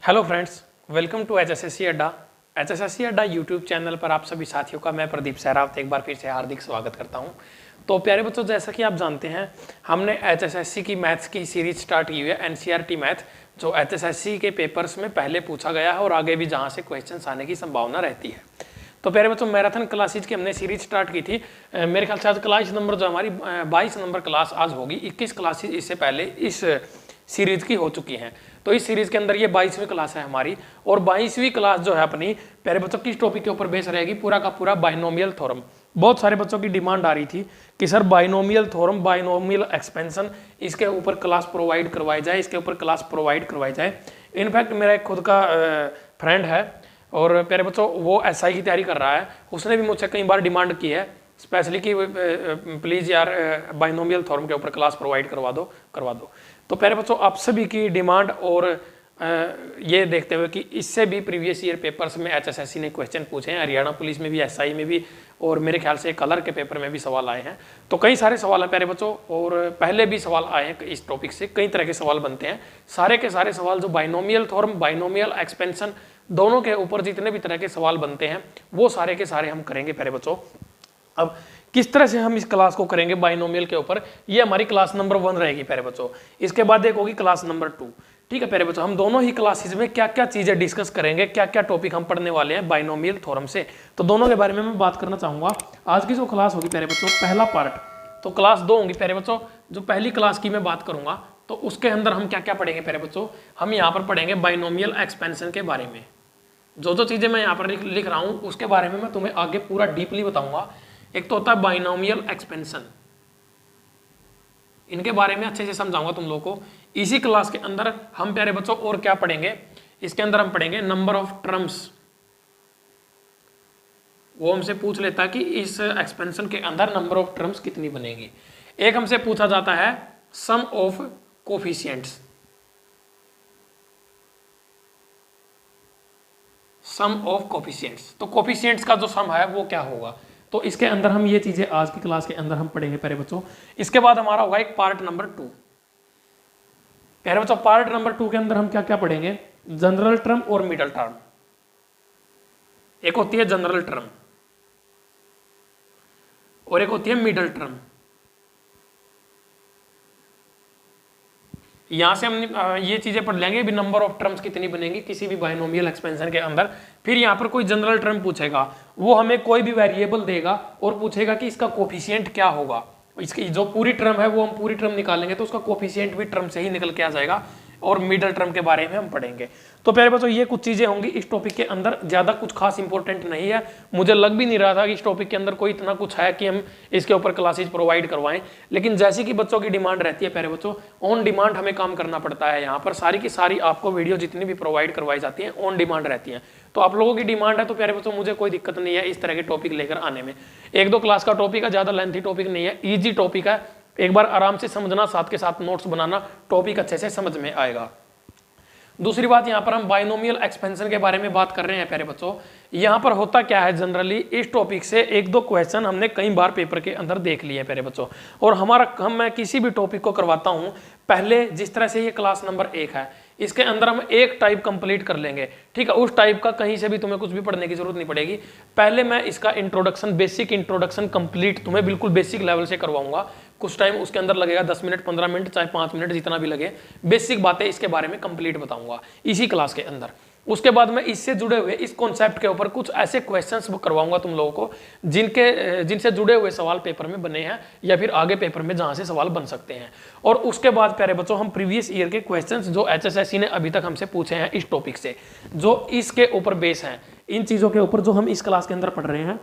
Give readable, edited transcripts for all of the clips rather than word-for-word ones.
Hello friends, welcome to HSSC Adda. HSSC Adda YouTube channel पर आप सभी साथियों का मैं प्रदीप सहरावत एक बार फिर से हार्दिक स्वागत करता हूं। तो प्यारे बच्चों, जैसा कि आप जानते हैं, हमने एचएसएससी की मैथ्स की सीरीज स्टार्ट की हुई है, एनसीईआरटी मैथ, जो एचएसएससी के पेपर्स में पहले पूछा गया है और आगे भी जहाँ से क्वेश्चन आने की संभावना रहती है। तो प्यारे बच्चों, मैराथन क्लासेज की हमने सीरीज स्टार्ट की थी। मेरे ख्याल से आज क्लास नंबर जो हमारी 22 नंबर क्लास आज होगी। 21 क्लासेज इससे पहले इस सीरीज की हो चुकी हैं। तो इस सीरीज के अंदर ये 22वीं क्लास है हमारी, और 22वीं क्लास जो है अपनी, प्यारे बच्चों, किस टॉपिक के ऊपर बेस रहेगी? पूरा का पूरा बाइनोमियल थ्योरम। बहुत सारे बच्चों की डिमांड आ रही थी कि sir binomial theorem, binomial expansion, इसके ऊपर क्लास प्रोवाइड करवाई जाए, इसके ऊपर क्लास प्रोवाइड करवाई जाए। इनफैक्ट मेरा एक खुद का फ्रेंड है और प्यारे बच्चों वो एसआई की तैयारी कर रहा है, उसने भी मुझसे कई बार डिमांड की है स्पेशली कि प्लीज़ यार बाइनोमियल थ्योरम के ऊपर क्लास प्रोवाइड करवा दो। तो प्यारे बच्चों, आप सभी की डिमांड और ये देखते हुए कि इससे भी प्रीवियस ईयर पेपर्स में एचएसएससी ने क्वेश्चन पूछे हैं, हरियाणा पुलिस में भी, एसआई में भी, और मेरे ख्याल से कलर के पेपर में भी सवाल आए हैं। तो कई सारे सवाल हैं प्यारे बच्चों, और पहले भी सवाल आए हैं इस टॉपिक से, कई तरह के सवाल बनते हैं। सारे के सारे सवाल जो बाइनोमियल थ्योरम, बाइनोमियल एक्सपेंशन, दोनों के ऊपर जितने भी तरह के सवाल बनते हैं वो सारे के सारे हम करेंगे प्यारे बच्चों। अब किस तरह से हम इस क्लास को करेंगे बाइनोमियल के ऊपर, ये हमारी क्लास नंबर 1 रहेगी प्यारे बच्चों। इसके बाद एक होगी क्लास नंबर 2। ठीक है प्यारे बच्चों, हम दोनों ही क्लासेस में क्या क्या चीजें डिस्कस करेंगे, क्या क्या टॉपिक हम पढ़ने वाले हैं बाइनोमियल थ्योरम से, तो दोनों के बारे में मैं बात करना चाहूंगा। आज की जो क्लास होगी प्यारे बच्चों, पहला पार्ट, तो क्लास 2 होंगी प्यारे बच्चों। जो पहली क्लास की मैं बात करूंगा तो उसके अंदर हम क्या क्या पढ़ेंगे प्यारे बच्चों? हम यहाँ पर पढ़ेंगे बाइनोमियल एक्सपेंशन के बारे में। जो जो चीजें मैं यहाँ पर लिख रहा हूँ उसके बारे में मैं तुम्हें आगे पूरा डीपली बताऊंगा। एक तो होता है बाइनोमियल एक्सपेंशन, इनके बारे में अच्छे से समझाऊंगा तुम लोगों को। इसी क्लास के अंदर हम प्यारे बच्चों और क्या पढ़ेंगे? इसके अंदर हम पढ़ेंगे नंबर ऑफ टर्म्स। वो हमसे पूछ लेता है कि इस एक्सपेंशन के अंदर नंबर ऑफ टर्म्स कितनी बनेगी। एक हमसे पूछा जाता है sum of coefficients, sum of coefficients. तो कोफिशिएंट्स का जो सम है वो क्या होगा? तो इसके अंदर हम ये चीजें आज की क्लास के अंदर हम पढ़ेंगे प्यारे बच्चों। इसके बाद हमारा होगा एक पार्ट नंबर 2। प्यारे बच्चों, पार्ट नंबर 2 के अंदर हम क्या क्या पढ़ेंगे? जनरल टर्म और मिडल टर्म। एक होती है जनरल टर्म और एक होती है मिडल टर्म। यहां से हम ये चीजें पढ़ लेंगे भी, नंबर ऑफ टर्म्स कितनी बनेंगी किसी भी बाइनोमियल एक्सपेंशन के अंदर। फिर यहाँ पर कोई जनरल टर्म पूछेगा, वो हमें कोई भी वेरिएबल देगा और पूछेगा कि इसका कोफिशिएंट क्या होगा। इसकी जो पूरी टर्म है वो हम पूरी टर्म निकालेंगे तो उसका कोफिशिएंट भी टर्म से ही निकल के आ जाएगा, और मिडल टर्म के बारे में हम पढ़ेंगे। तो प्यारे बच्चों, ये कुछ चीजें होंगी इस टॉपिक के अंदर, ज्यादा कुछ खास इंपॉर्टेंट नहीं है। मुझे लग भी नहीं रहा था कि इस टॉपिक के अंदर कोई इतना कुछ है कि हम इसके ऊपर क्लासेज प्रोवाइड करवाएं, लेकिन जैसी कि बच्चों की डिमांड रहती है प्यारे बच्चों, ऑन डिमांड हमें काम करना पड़ता है। यहाँ पर सारी की सारी आपको वीडियो जितनी भी प्रोवाइड करवाई जाती है ऑन डिमांड रहती है। तो आप लोगों की डिमांड है तो प्यारे बच्चों मुझे कोई दिक्कत नहीं है इस तरह के टॉपिक लेकर आने में। 1-2 क्लास का टॉपिक है, ज्यादा लेंथी टॉपिक नहीं है, ईजी टॉपिक है। एक बार आराम से समझना, साथ के साथ नोट्स बनाना, टॉपिक अच्छे से समझ में आएगा। दूसरी बात, यहाँ पर हम बाइनोमियल एक्सपेंशन के बारे में बात कर रहे हैं प्यारे बच्चों। यहाँ पर होता क्या है, जनरली इस टॉपिक से 1-2 क्वेश्चन हमने कई बार पेपर के अंदर देख लिए प्यारे बच्चों। और मैं किसी भी टॉपिक को करवाता हूँ, पहले जिस तरह से ये क्लास नंबर 1 है, इसके अंदर हम एक टाइप कंप्लीट कर लेंगे। ठीक है, उस टाइप का कहीं से भी तुम्हें कुछ भी पढ़ने की जरूरत नहीं पड़ेगी। पहले मैं इसका इंट्रोडक्शन, बेसिक इंट्रोडक्शन कंप्लीट तुम्हें बिल्कुल बेसिक लेवल से करवाऊंगा। कुछ टाइम उसके अंदर लगेगा, 10 मिनट, 15 मिनट, चाहे 5 मिनट, जितना भी लगे। बेसिक बातें इसके बारे में कंप्लीट बताऊंगा इसी क्लास के अंदर। उसके बाद मैं इससे जुड़े हुए इस कॉन्सेप्ट के ऊपर कुछ ऐसे क्वेश्चंस करवाऊंगा तुम लोगों को जिनसे जुड़े हुए सवाल पेपर में बने हैं, या फिर आगे पेपर में जहां से सवाल बन सकते हैं। और उसके बाद प्यारे बच्चों, हम प्रीवियस ईयर के क्वेश्चंस जो एचएसएससी ने अभी तक हमसे पूछे हैं इस टॉपिक से, जो इसके ऊपर बेस हैं, इन चीजों के ऊपर जो हम इस क्लास के अंदर पढ़ रहे हैं,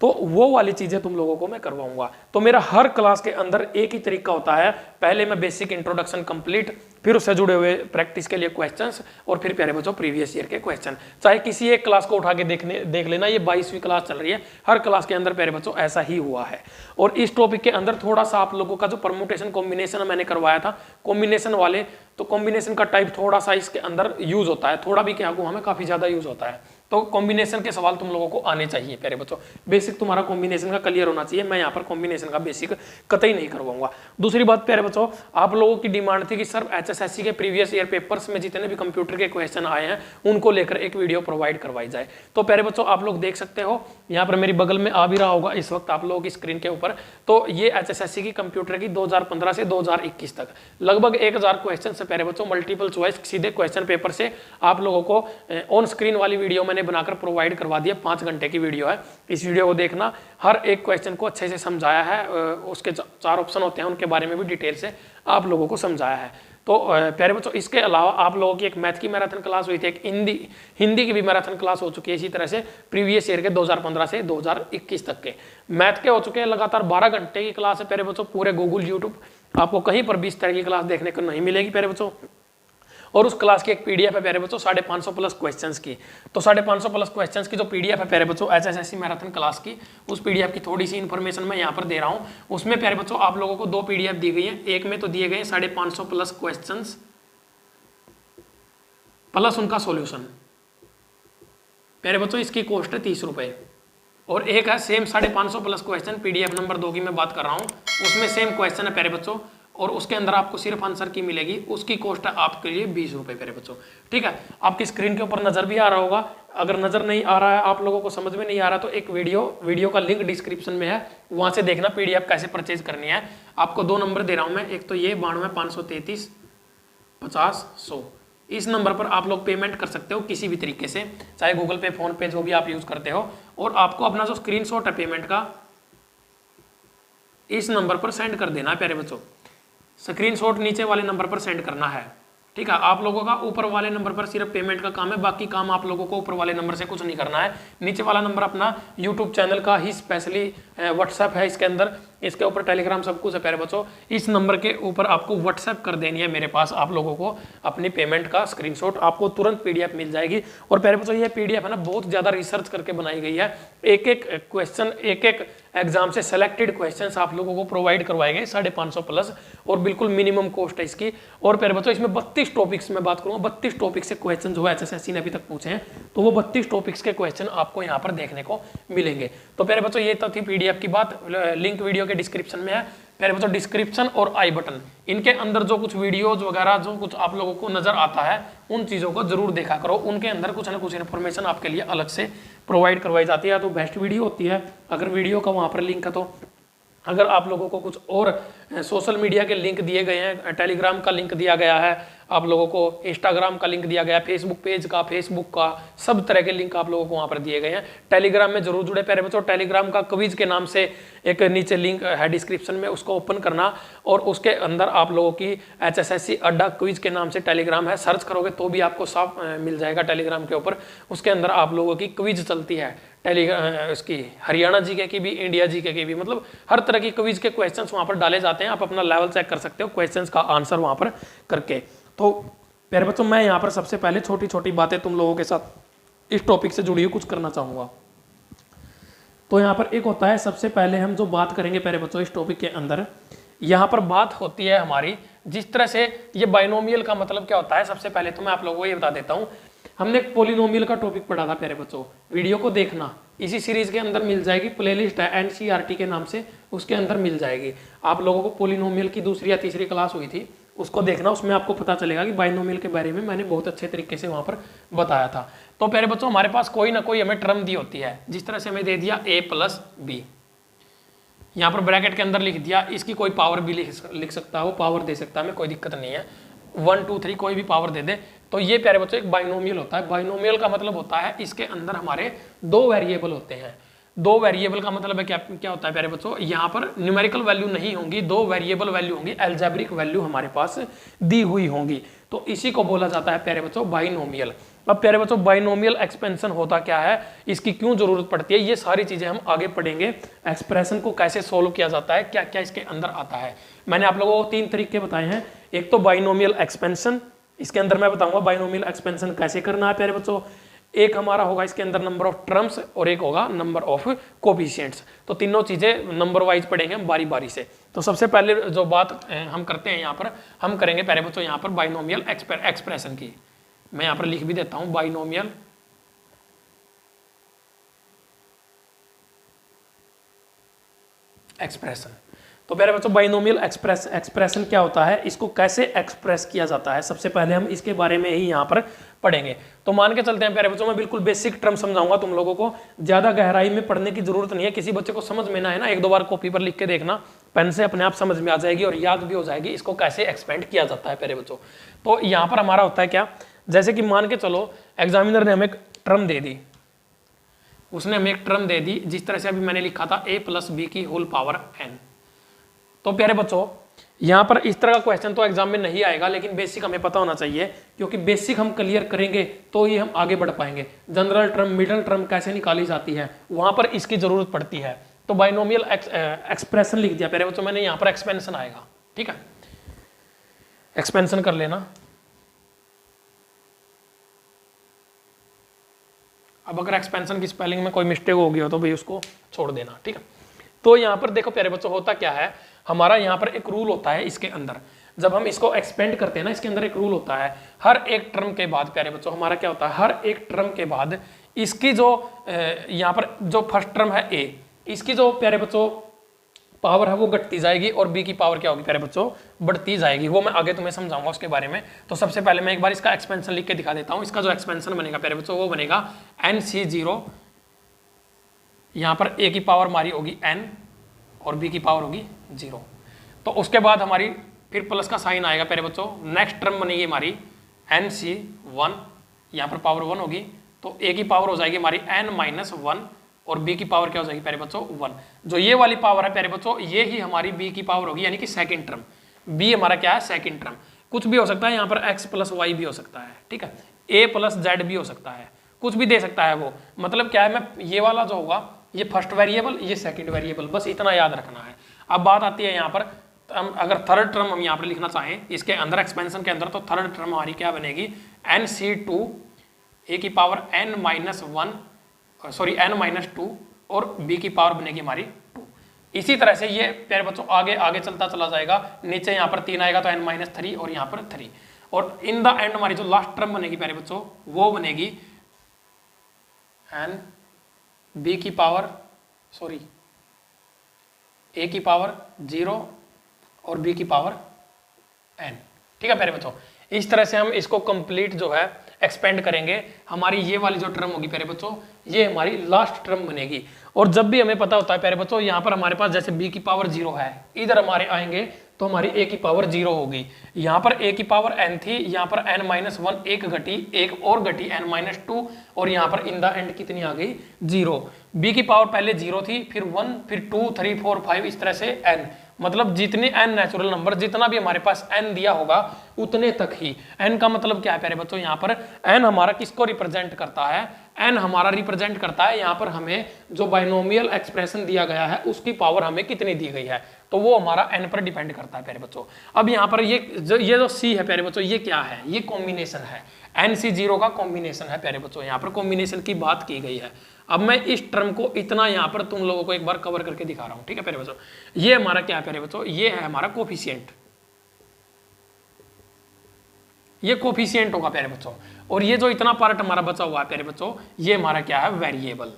तो वो वाली चीजें तुम लोगों को मैं करवाऊंगा। तो मेरा हर क्लास के अंदर एक ही तरीका होता है, पहले मैं बेसिक इंट्रोडक्शन कंप्लीट, फिर उससे जुड़े हुए प्रैक्टिस के लिए क्वेश्चंस, और फिर प्यारे बच्चों प्रीवियस ईयर के क्वेश्चन। चाहे किसी एक क्लास को उठा के देख लेना, ये 22वीं क्लास चल रही है, हर क्लास के अंदर प्यारे बच्चों ऐसा ही हुआ है। और इस टॉपिक के अंदर थोड़ा सा आप लोगों का जो परमुटेशन कॉम्बिनेशन मैंने करवाया था, कॉम्बिनेशन वाले, तो कॉम्बिनेशन का टाइप थोड़ा सा इसके अंदर यूज होता है, थोड़ा भी क्या हमें काफी ज्यादा यूज होता है। तो कॉम्बिनेशन के सवाल तुम लोगों को आने चाहिए प्यारे बच्चों। बेसिक तुम्हारा कॉम्बिनेशन का क्लियर होना चाहिए। मैं यहाँ पर कॉम्बिनेशन का बेसिक कतई नहीं करवाऊंगा। दूसरी बात प्यारे बच्चों, आप लोगों की डिमांड थी कि सर HSSC के प्रीवियस ईयर पेपर्स में जितने भी कंप्यूटर के क्वेश्चन आए हैं उनको लेकर एक वीडियो प्रोवाइड करवाई जाए। तो प्यारे बच्चों आप लोग देख सकते हो, यहाँ पर मेरी बगल में आ भी रहा होगा इस वक्त आप लोगों की स्क्रीन के ऊपर। तो ये HSSC की कंप्यूटर की 2015 से 2021 तक लगभग 1000 क्वेश्चन से प्यारे बच्चों मल्टीपल चॉइस सीधे क्वेश्चन पेपर से आप लोगों को ऑन स्क्रीन वाली वीडियो मैंने बनाकर प्रोवाइड करवा दिया। 5 घंटे की वीडियो है, इस वीडियो को देखना। हर एक क्वेश्चन को अच्छे से समझाया है, उसके 4 ऑप्शन होते हैं उनके बारे में भी डिटेल से आप लोगों को समझाया है। तो प्यारे बच्चों इसके अलावा आप लोगों की एक मैथ की मैराथन क्लास हुई थी, एक हिंदी की भी मैराथन क्लास हो चुकी है। इसी तरह से प्रीवियस ईयर के 2015 से 2021 तक के मैथ के हो चुके हैं लगातार 12 घंटे की क्लास है प्यारे बच्चों। पूरे गूगल यूट्यूब आपको कहीं पर भी इस तरह की क्लास देखने को नहीं मिलेगी प्यारे बच्चों। और उस क्लास की एक पीडीएफ है प्यारे बच्चों 550 प्लस क्वेश्चंस की। तो 550 प्लस क्वेश्चंस की जो पीडीएफ है प्यारे बच्चों HSSC मैराथन क्लास की, उस पीडीएफ की थोड़ी सी इन्फॉर्मेशन मैं यहाँ पर दे रहा हूँ। उसमें प्यारे बच्चों आप लोगों को 2 पीडीएफ दी गई है। एक में तो दिए गए 550 प्लस क्वेश्चंस प्लस उनका सॉल्यूशन। प्यारे बच्चों इसकी कॉस्ट है 30 रुपए। और एक है same 550 plus question, PDF number 2 की मैं बात कर रहा हूँ, उसमें सेम क्वेश्चन है प्यारे बच्चों और उसके अंदर आपको सिर्फ आंसर की मिलेगी। उसकी कॉस्ट है आपके लिए 20 रुपए प्यारे बच्चों। ठीक है, आपकी स्क्रीन के ऊपर नजर भी आ रहा होगा। अगर नजर नहीं आ रहा है, आप लोगों को समझ में नहीं आ रहा, तो एक वीडियो का लिंक डिस्क्रिप्शन में है, वहां से देखना पीडीएफ कैसे परचेज करनी है। आपको 2 नंबर दे रहा हूं मैं, एक तो ये 92 533 50 100। इस नंबर पर आप लोग पेमेंट कर सकते हो किसी भी तरीके से, चाहे गूगल पे, फोन पे, जो भी आप यूज करते हो। और आपको अपना जो स्क्रीनशॉट है पेमेंट का इस नंबर पर सेंड कर देना है प्यारे बच्चों। स्क्रीनशॉट नीचे वाले नंबर पर सेंड करना है। ठीक है, आप लोगों का ऊपर वाले नंबर पर सिर्फ पेमेंट का काम है, बाकी काम आप लोगों को ऊपर वाले नंबर से कुछ नहीं करना है। नीचे वाला नंबर अपना यूट्यूब चैनल का ही स्पेशली व्हाट्सएप है, इसके अंदर इसके ऊपर टेलीग्राम सब कुछ है प्यारे बच्चों। इस नंबर के ऊपर आपको व्हाट्सएप कर देनी है मेरे पास आप लोगों को अपनी पेमेंट का स्क्रीनशॉट, आपको तुरंत पीडीएफ मिल जाएगी। और प्यारे बच्चों ये पीडीएफ है ना बहुत ज्यादा रिसर्च करके बनाई गई है। एक एक क्वेश्चन, एक एक एग्जाम से सेलेक्टेड क्वेश्चंस आप लोगों को प्रोवाइड करवाए गए 550 प्लस, और बिल्कुल मिनिमम कॉस्ट है इसकी। और प्यारे बच्चों इसमें 32 टॉपिक्स में बात करूंगा, 32 टॉपिक से क्वेश्चन जो है HSSC ने अभी तक पूछे हैं, तो वो 32 टॉपिक्स के क्वेश्चन आपको यहाँ पर देखने को मिलेंगे। तो प्यारे बच्चों ये तो थी पीडीएफ की बात, लिंक वीडियो के डिस्क्रिप्शन में है प्यारे बच्चों। डिस्क्रिप्शन और आई बटन, इनके अंदर जो कुछ वीडियोज वगैरह जो कुछ आप लोगों को नजर आता है उन चीजों को जरूर देखा करो। उनके अंदर कुछ ना कुछ इन्फॉर्मेशन आपके लिए अलग से प्रोवाइड करवाई जाती है। तो बेस्ट वीडियो होती है अगर वीडियो का वहां पर लिंक है। तो अगर आप लोगों को कुछ और सोशल मीडिया के लिंक दिए गए हैं, टेलीग्राम का लिंक दिया गया है आप लोगों को, इंस्टाग्राम का लिंक दिया गया है, फेसबुक पेज का, फेसबुक का, सब तरह के लिंक आप लोगों को वहां पर दिए गए हैं। टेलीग्राम में जरूर जुड़े प्यारे बच्चों। टेलीग्राम का क्विज के नाम से एक नीचे लिंक है डिस्क्रिप्शन में, उसको ओपन करना और उसके अंदर आप लोगों की HSSC अड्डा क्विज के नाम से टेलीग्राम है, सर्च करोगे तो भी आपको साफ मिल जाएगा टेलीग्राम के ऊपर। उसके अंदर आप लोगों की क्विज चलती है उसकी हरियाणा जीके की भी, इंडिया जीके की भी, मतलब हर तरह की क्विज के क्वेश्चंस वहां पर डाले जाते हैं। आप अपना लेवल चेक कर सकते हो क्वेश्चंस का आंसर वहां पर करके। तो प्यारे बच्चों मैं यहाँ पर सबसे पहले छोटी छोटी बातें तुम लोगों के साथ इस टॉपिक से जुड़ी हुई कुछ करना चाहूंगा। तो यहाँ पर एक होता है, सबसे पहले हम जो बात करेंगे प्यारे बच्चों इस टॉपिक के अंदर, यहाँ पर बात होती है हमारी जिस तरह से ये बाइनोमियल का मतलब क्या होता है। सबसे पहले तो मैं आप लोगों को ये बता देता हूँ, हमने एक पोलिनोमियल का टॉपिक पढ़ा था प्यारे बच्चों, वीडियो को देखना, इसी सीरीज के अंदर मिल जाएगी, प्लेलिस्ट है NCERT के नाम से, उसके अंदर मिल जाएगी। आप लोगों को पोलिनोमियल की 2री या 3री क्लास हुई थी, उसको देखना, उसमें आपको पता चलेगा कि बाइनोमियल के बारे में मैंने बहुत अच्छे तरीके से वहां पर बताया था। तो प्यारे बच्चों हमारे पास कोई ना कोई हमें टर्म दी होती है, जिस तरह से हमें दे दिया a + b, यहाँ पर ब्रैकेट के अंदर लिख दिया, इसकी कोई पावर भी लिख सकता हो, पावर दे सकता है, हमें कोई दिक्कत नहीं है, 1 2 3 कोई भी पावर दे दे। तो ये प्यारे बच्चों एक बाइनोमियल होता है। बाइनोमियल का मतलब होता है इसके अंदर हमारे 2 वेरिएबल होते हैं। 2 वेरिएबल का मतलब है क्या होता है प्यारे बच्चों, यहाँ पर न्यूमेरिकल वैल्यू नहीं होंगी, 2 वेरिएबल वैल्यू होंगी, अलजेब्रिक वैल्यू हमारे पास दी हुई होंगी। तो इसी को बोला जाता है प्यारे बच्चों बाइनोमियल। अब प्यारे बच्चों बाइनोमियल एक्सपेंशन होता क्या है, इसकी क्यों जरूरत पड़ती है, ये सारी चीजें हम आगे पढ़ेंगे। एक्सप्रेशन को कैसे सोल्व किया जाता है, क्या क्या इसके अंदर आता है। मैंने आप लोगों को 3 तरीके बताए हैं। एक तो बाइनोमियल एक्सपेंशन, इसके अंदर मैं बताऊंगा बाइनोमियल एक्सपेंशन कैसे करना है प्यारे बच्चों। एक हमारा होगा इसके अंदर नंबर ऑफ टर्म्स और एक होगा नंबर ऑफ कोफिशिएंट्स। तो तीनों चीजें नंबर वाइज पढ़ेंगे हम बारी बारी से। तो सबसे पहले जो बात हम करते हैं यहाँ पर, हम करेंगे प्यारे बच्चों यहाँ पर बाइनोमियल एक्सप्रेशन की। मैं यहाँ पर लिख भी देता हूँ बाइनोमियल एक्सप्रेशन। तो प्यारे बच्चों बाइनोमियल एक्सप्रेशन क्या होता है, इसको कैसे एक्सप्रेस किया जाता है, सबसे पहले हम इसके बारे में ही यहाँ पर पढ़ेंगे। तो मान के चलते हैं प्यारे बच्चों, मैं बिल्कुल बेसिक टर्म समझाऊंगा तुम लोगों को, ज्यादा गहराई में पढ़ने की जरूरत नहीं है। किसी बच्चे को समझ में ना है ना, एक दो बार कॉपी पर लिख के देखना, पेन से अपने आप समझ में आ जाएगी और याद भी हो जाएगी इसको कैसे एक्सपेंड किया जाता है प्यारे बच्चों। तो यहाँ पर हमारा होता है क्या, जैसे कि मान के चलो एग्जामिनर ने हमें टर्म दे दी, उसने हमें एक टर्म दे दी जिस तरह से अभी मैंने लिखा था a + b की होल पावर n। तो प्यारे बच्चों यहाँ पर इस तरह का क्वेश्चन तो एग्जाम में नहीं आएगा, लेकिन बेसिक हमें पता होना चाहिए, क्योंकि बेसिक हम क्लियर करेंगे तो ही हम आगे बढ़ पाएंगे। जनरल टर्म, मिडल टर्म कैसे निकाली जाती है, वहां पर इसकी जरूरत पड़ती है। तो बाइनोमियल एक्सप्रेशन लिख दिया प्यारे बच्चों मैंने, यहाँ पर एक्सपेंशन आएगा, ठीक है, एक्सपेंशन कर लेना। अब अगर एक्सपेंशन की स्पेलिंग में कोई मिस्टेक हो गई हो तो भाई उसको छोड़ देना, ठीक है। तो यहाँ पर देखो प्यारे बच्चों होता क्या है, हमारा यहाँ पर एक रूल होता है इसके अंदर, जब हम इसको एक्सपेंड करते हैं ना, इसके अंदर एक रूल होता है, हर एक टर्म के बाद प्यारे बच्चों हमारा क्या होता है, हर एक टर्म के बाद इसकी जो यहाँ पर जो फर्स्ट टर्म है a, इसकी जो प्यारे बच्चों पावर है वो घटती जाएगी और b की पावर क्या होगी प्यारे बच्चों, बढ़ती जाएगी। वो मैं आगे तुम्हें समझाऊंगा उसके बारे में। तो सबसे पहले मैं एक बार इसका एक्सपेंशन लिख के दिखा देता हूँ। इसका जो एक्सपेंशन बनेगा प्यारे बच्चों वो बनेगा nc0, यहाँ पर a की पावर हमारी होगी n और b की पावर होगी 0। तो उसके बाद हमारी फिर प्लस का साइन आएगा प्यारे बच्चों, नेक्स्ट टर्म बनेगी हमारी nc1, यहाँ पर पावर 1 होगी, तो a की पावर हो जाएगी हमारी n-1 और b की पावर क्या हो जाएगी प्यारे बच्चों 1। जो ये वाली पावर है प्यारे बच्चों, ये ही हमारी b की पावर होगी, यानी कि सेकंड टर्म। b हमारा क्या है, सेकंड टर्म। कुछ भी हो सकता है, यहाँ पर x + y भी हो सकता है, ठीक है, a + z भी हो सकता है, कुछ भी दे सकता है वो। मतलब क्या है, मैं ये वाला जो होगा ये फर्स्ट वेरिएबल, ये सेकंड वेरिएबल, बस इतना याद रखना है। अब बात आती है यहाँ पर, अगर थर्ड टर्म हम यहाँ पर लिखना चाहें इसके अंदर एक्सपेंशन के अंदर, तो थर्ड टर्म हमारी क्या बनेगी, nc2 a की पावर n-2 और b की पावर बनेगी हमारी 2। इसी तरह से ये प्यारे बच्चों आगे आगे चलता चला जाएगा, नीचे यहाँ पर 3 आएगा तो n-3 और यहाँ पर 3, और इन द एंड हमारी जो लास्ट टर्म बनेगी प्यारे बच्चों वो बनेगी a की पावर 0 और b की पावर n, ठीक है प्यारे बच्चों। इस तरह से हम इसको कंप्लीट जो है एक्सपेंड करेंगे। हमारी ये वाली जो टर्म होगी प्यारे बच्चों, ये हमारी लास्ट टर्म बनेगी। और जब भी हमें पता होता है प्यारे बच्चों, यहाँ पर हमारे पास जैसे b की पावर 0 है, इधर हमारे आएंगे तो हमारी a की पावर 0 होगी। यहाँ पर a की पावर n थी, यहाँ पर n-1 एक घटी, एक और घटी n-2, और यहाँ पर इन द एंड कितनी आ गई, 0। b की पावर पहले 0 थी, फिर 1, फिर 2, 3, 4, 5, इस तरह से n, मतलब जितने n नेचुरल नंबर, जितना भी हमारे पास n दिया होगा उतने तक ही। n का मतलब क्या है प्यारे बच्चों, यहाँ पर n हमारा किसको रिप्रेजेंट करता है, n हमारा रिप्रेजेंट करता है यहाँ पर हमें जो बाइनोमियल एक्सप्रेशन दिया गया है उसकी पावर हमें कितनी दी गई है, तो वो हमारा n पर डिपेंड करता है प्यारे बच्चों। अब यहाँ पर ये जो c है प्यारे बच्चों, ये क्या है, ये कॉम्बिनेशन है, nc0 का कॉम्बिनेशन है प्यारे बच्चों, यहाँ पर कॉम्बिनेशन की बात की गई है। अब मैं इस टर्म को इतना यहाँ पर तुम लोगों को एक बार कवर करके दिखा रहा हूँ, ठीक है प्यारे बच्चों। ये हमारा क्या है प्यारे बच्चों, ये है हमारा कोफिशिएंट, ये कोफिशिएंट होगा प्यारे बच्चों। और ये जो इतना पार्ट हमारा बचा हुआ है प्यारे बच्चों, ये हमारा क्या है, वेरिएबल।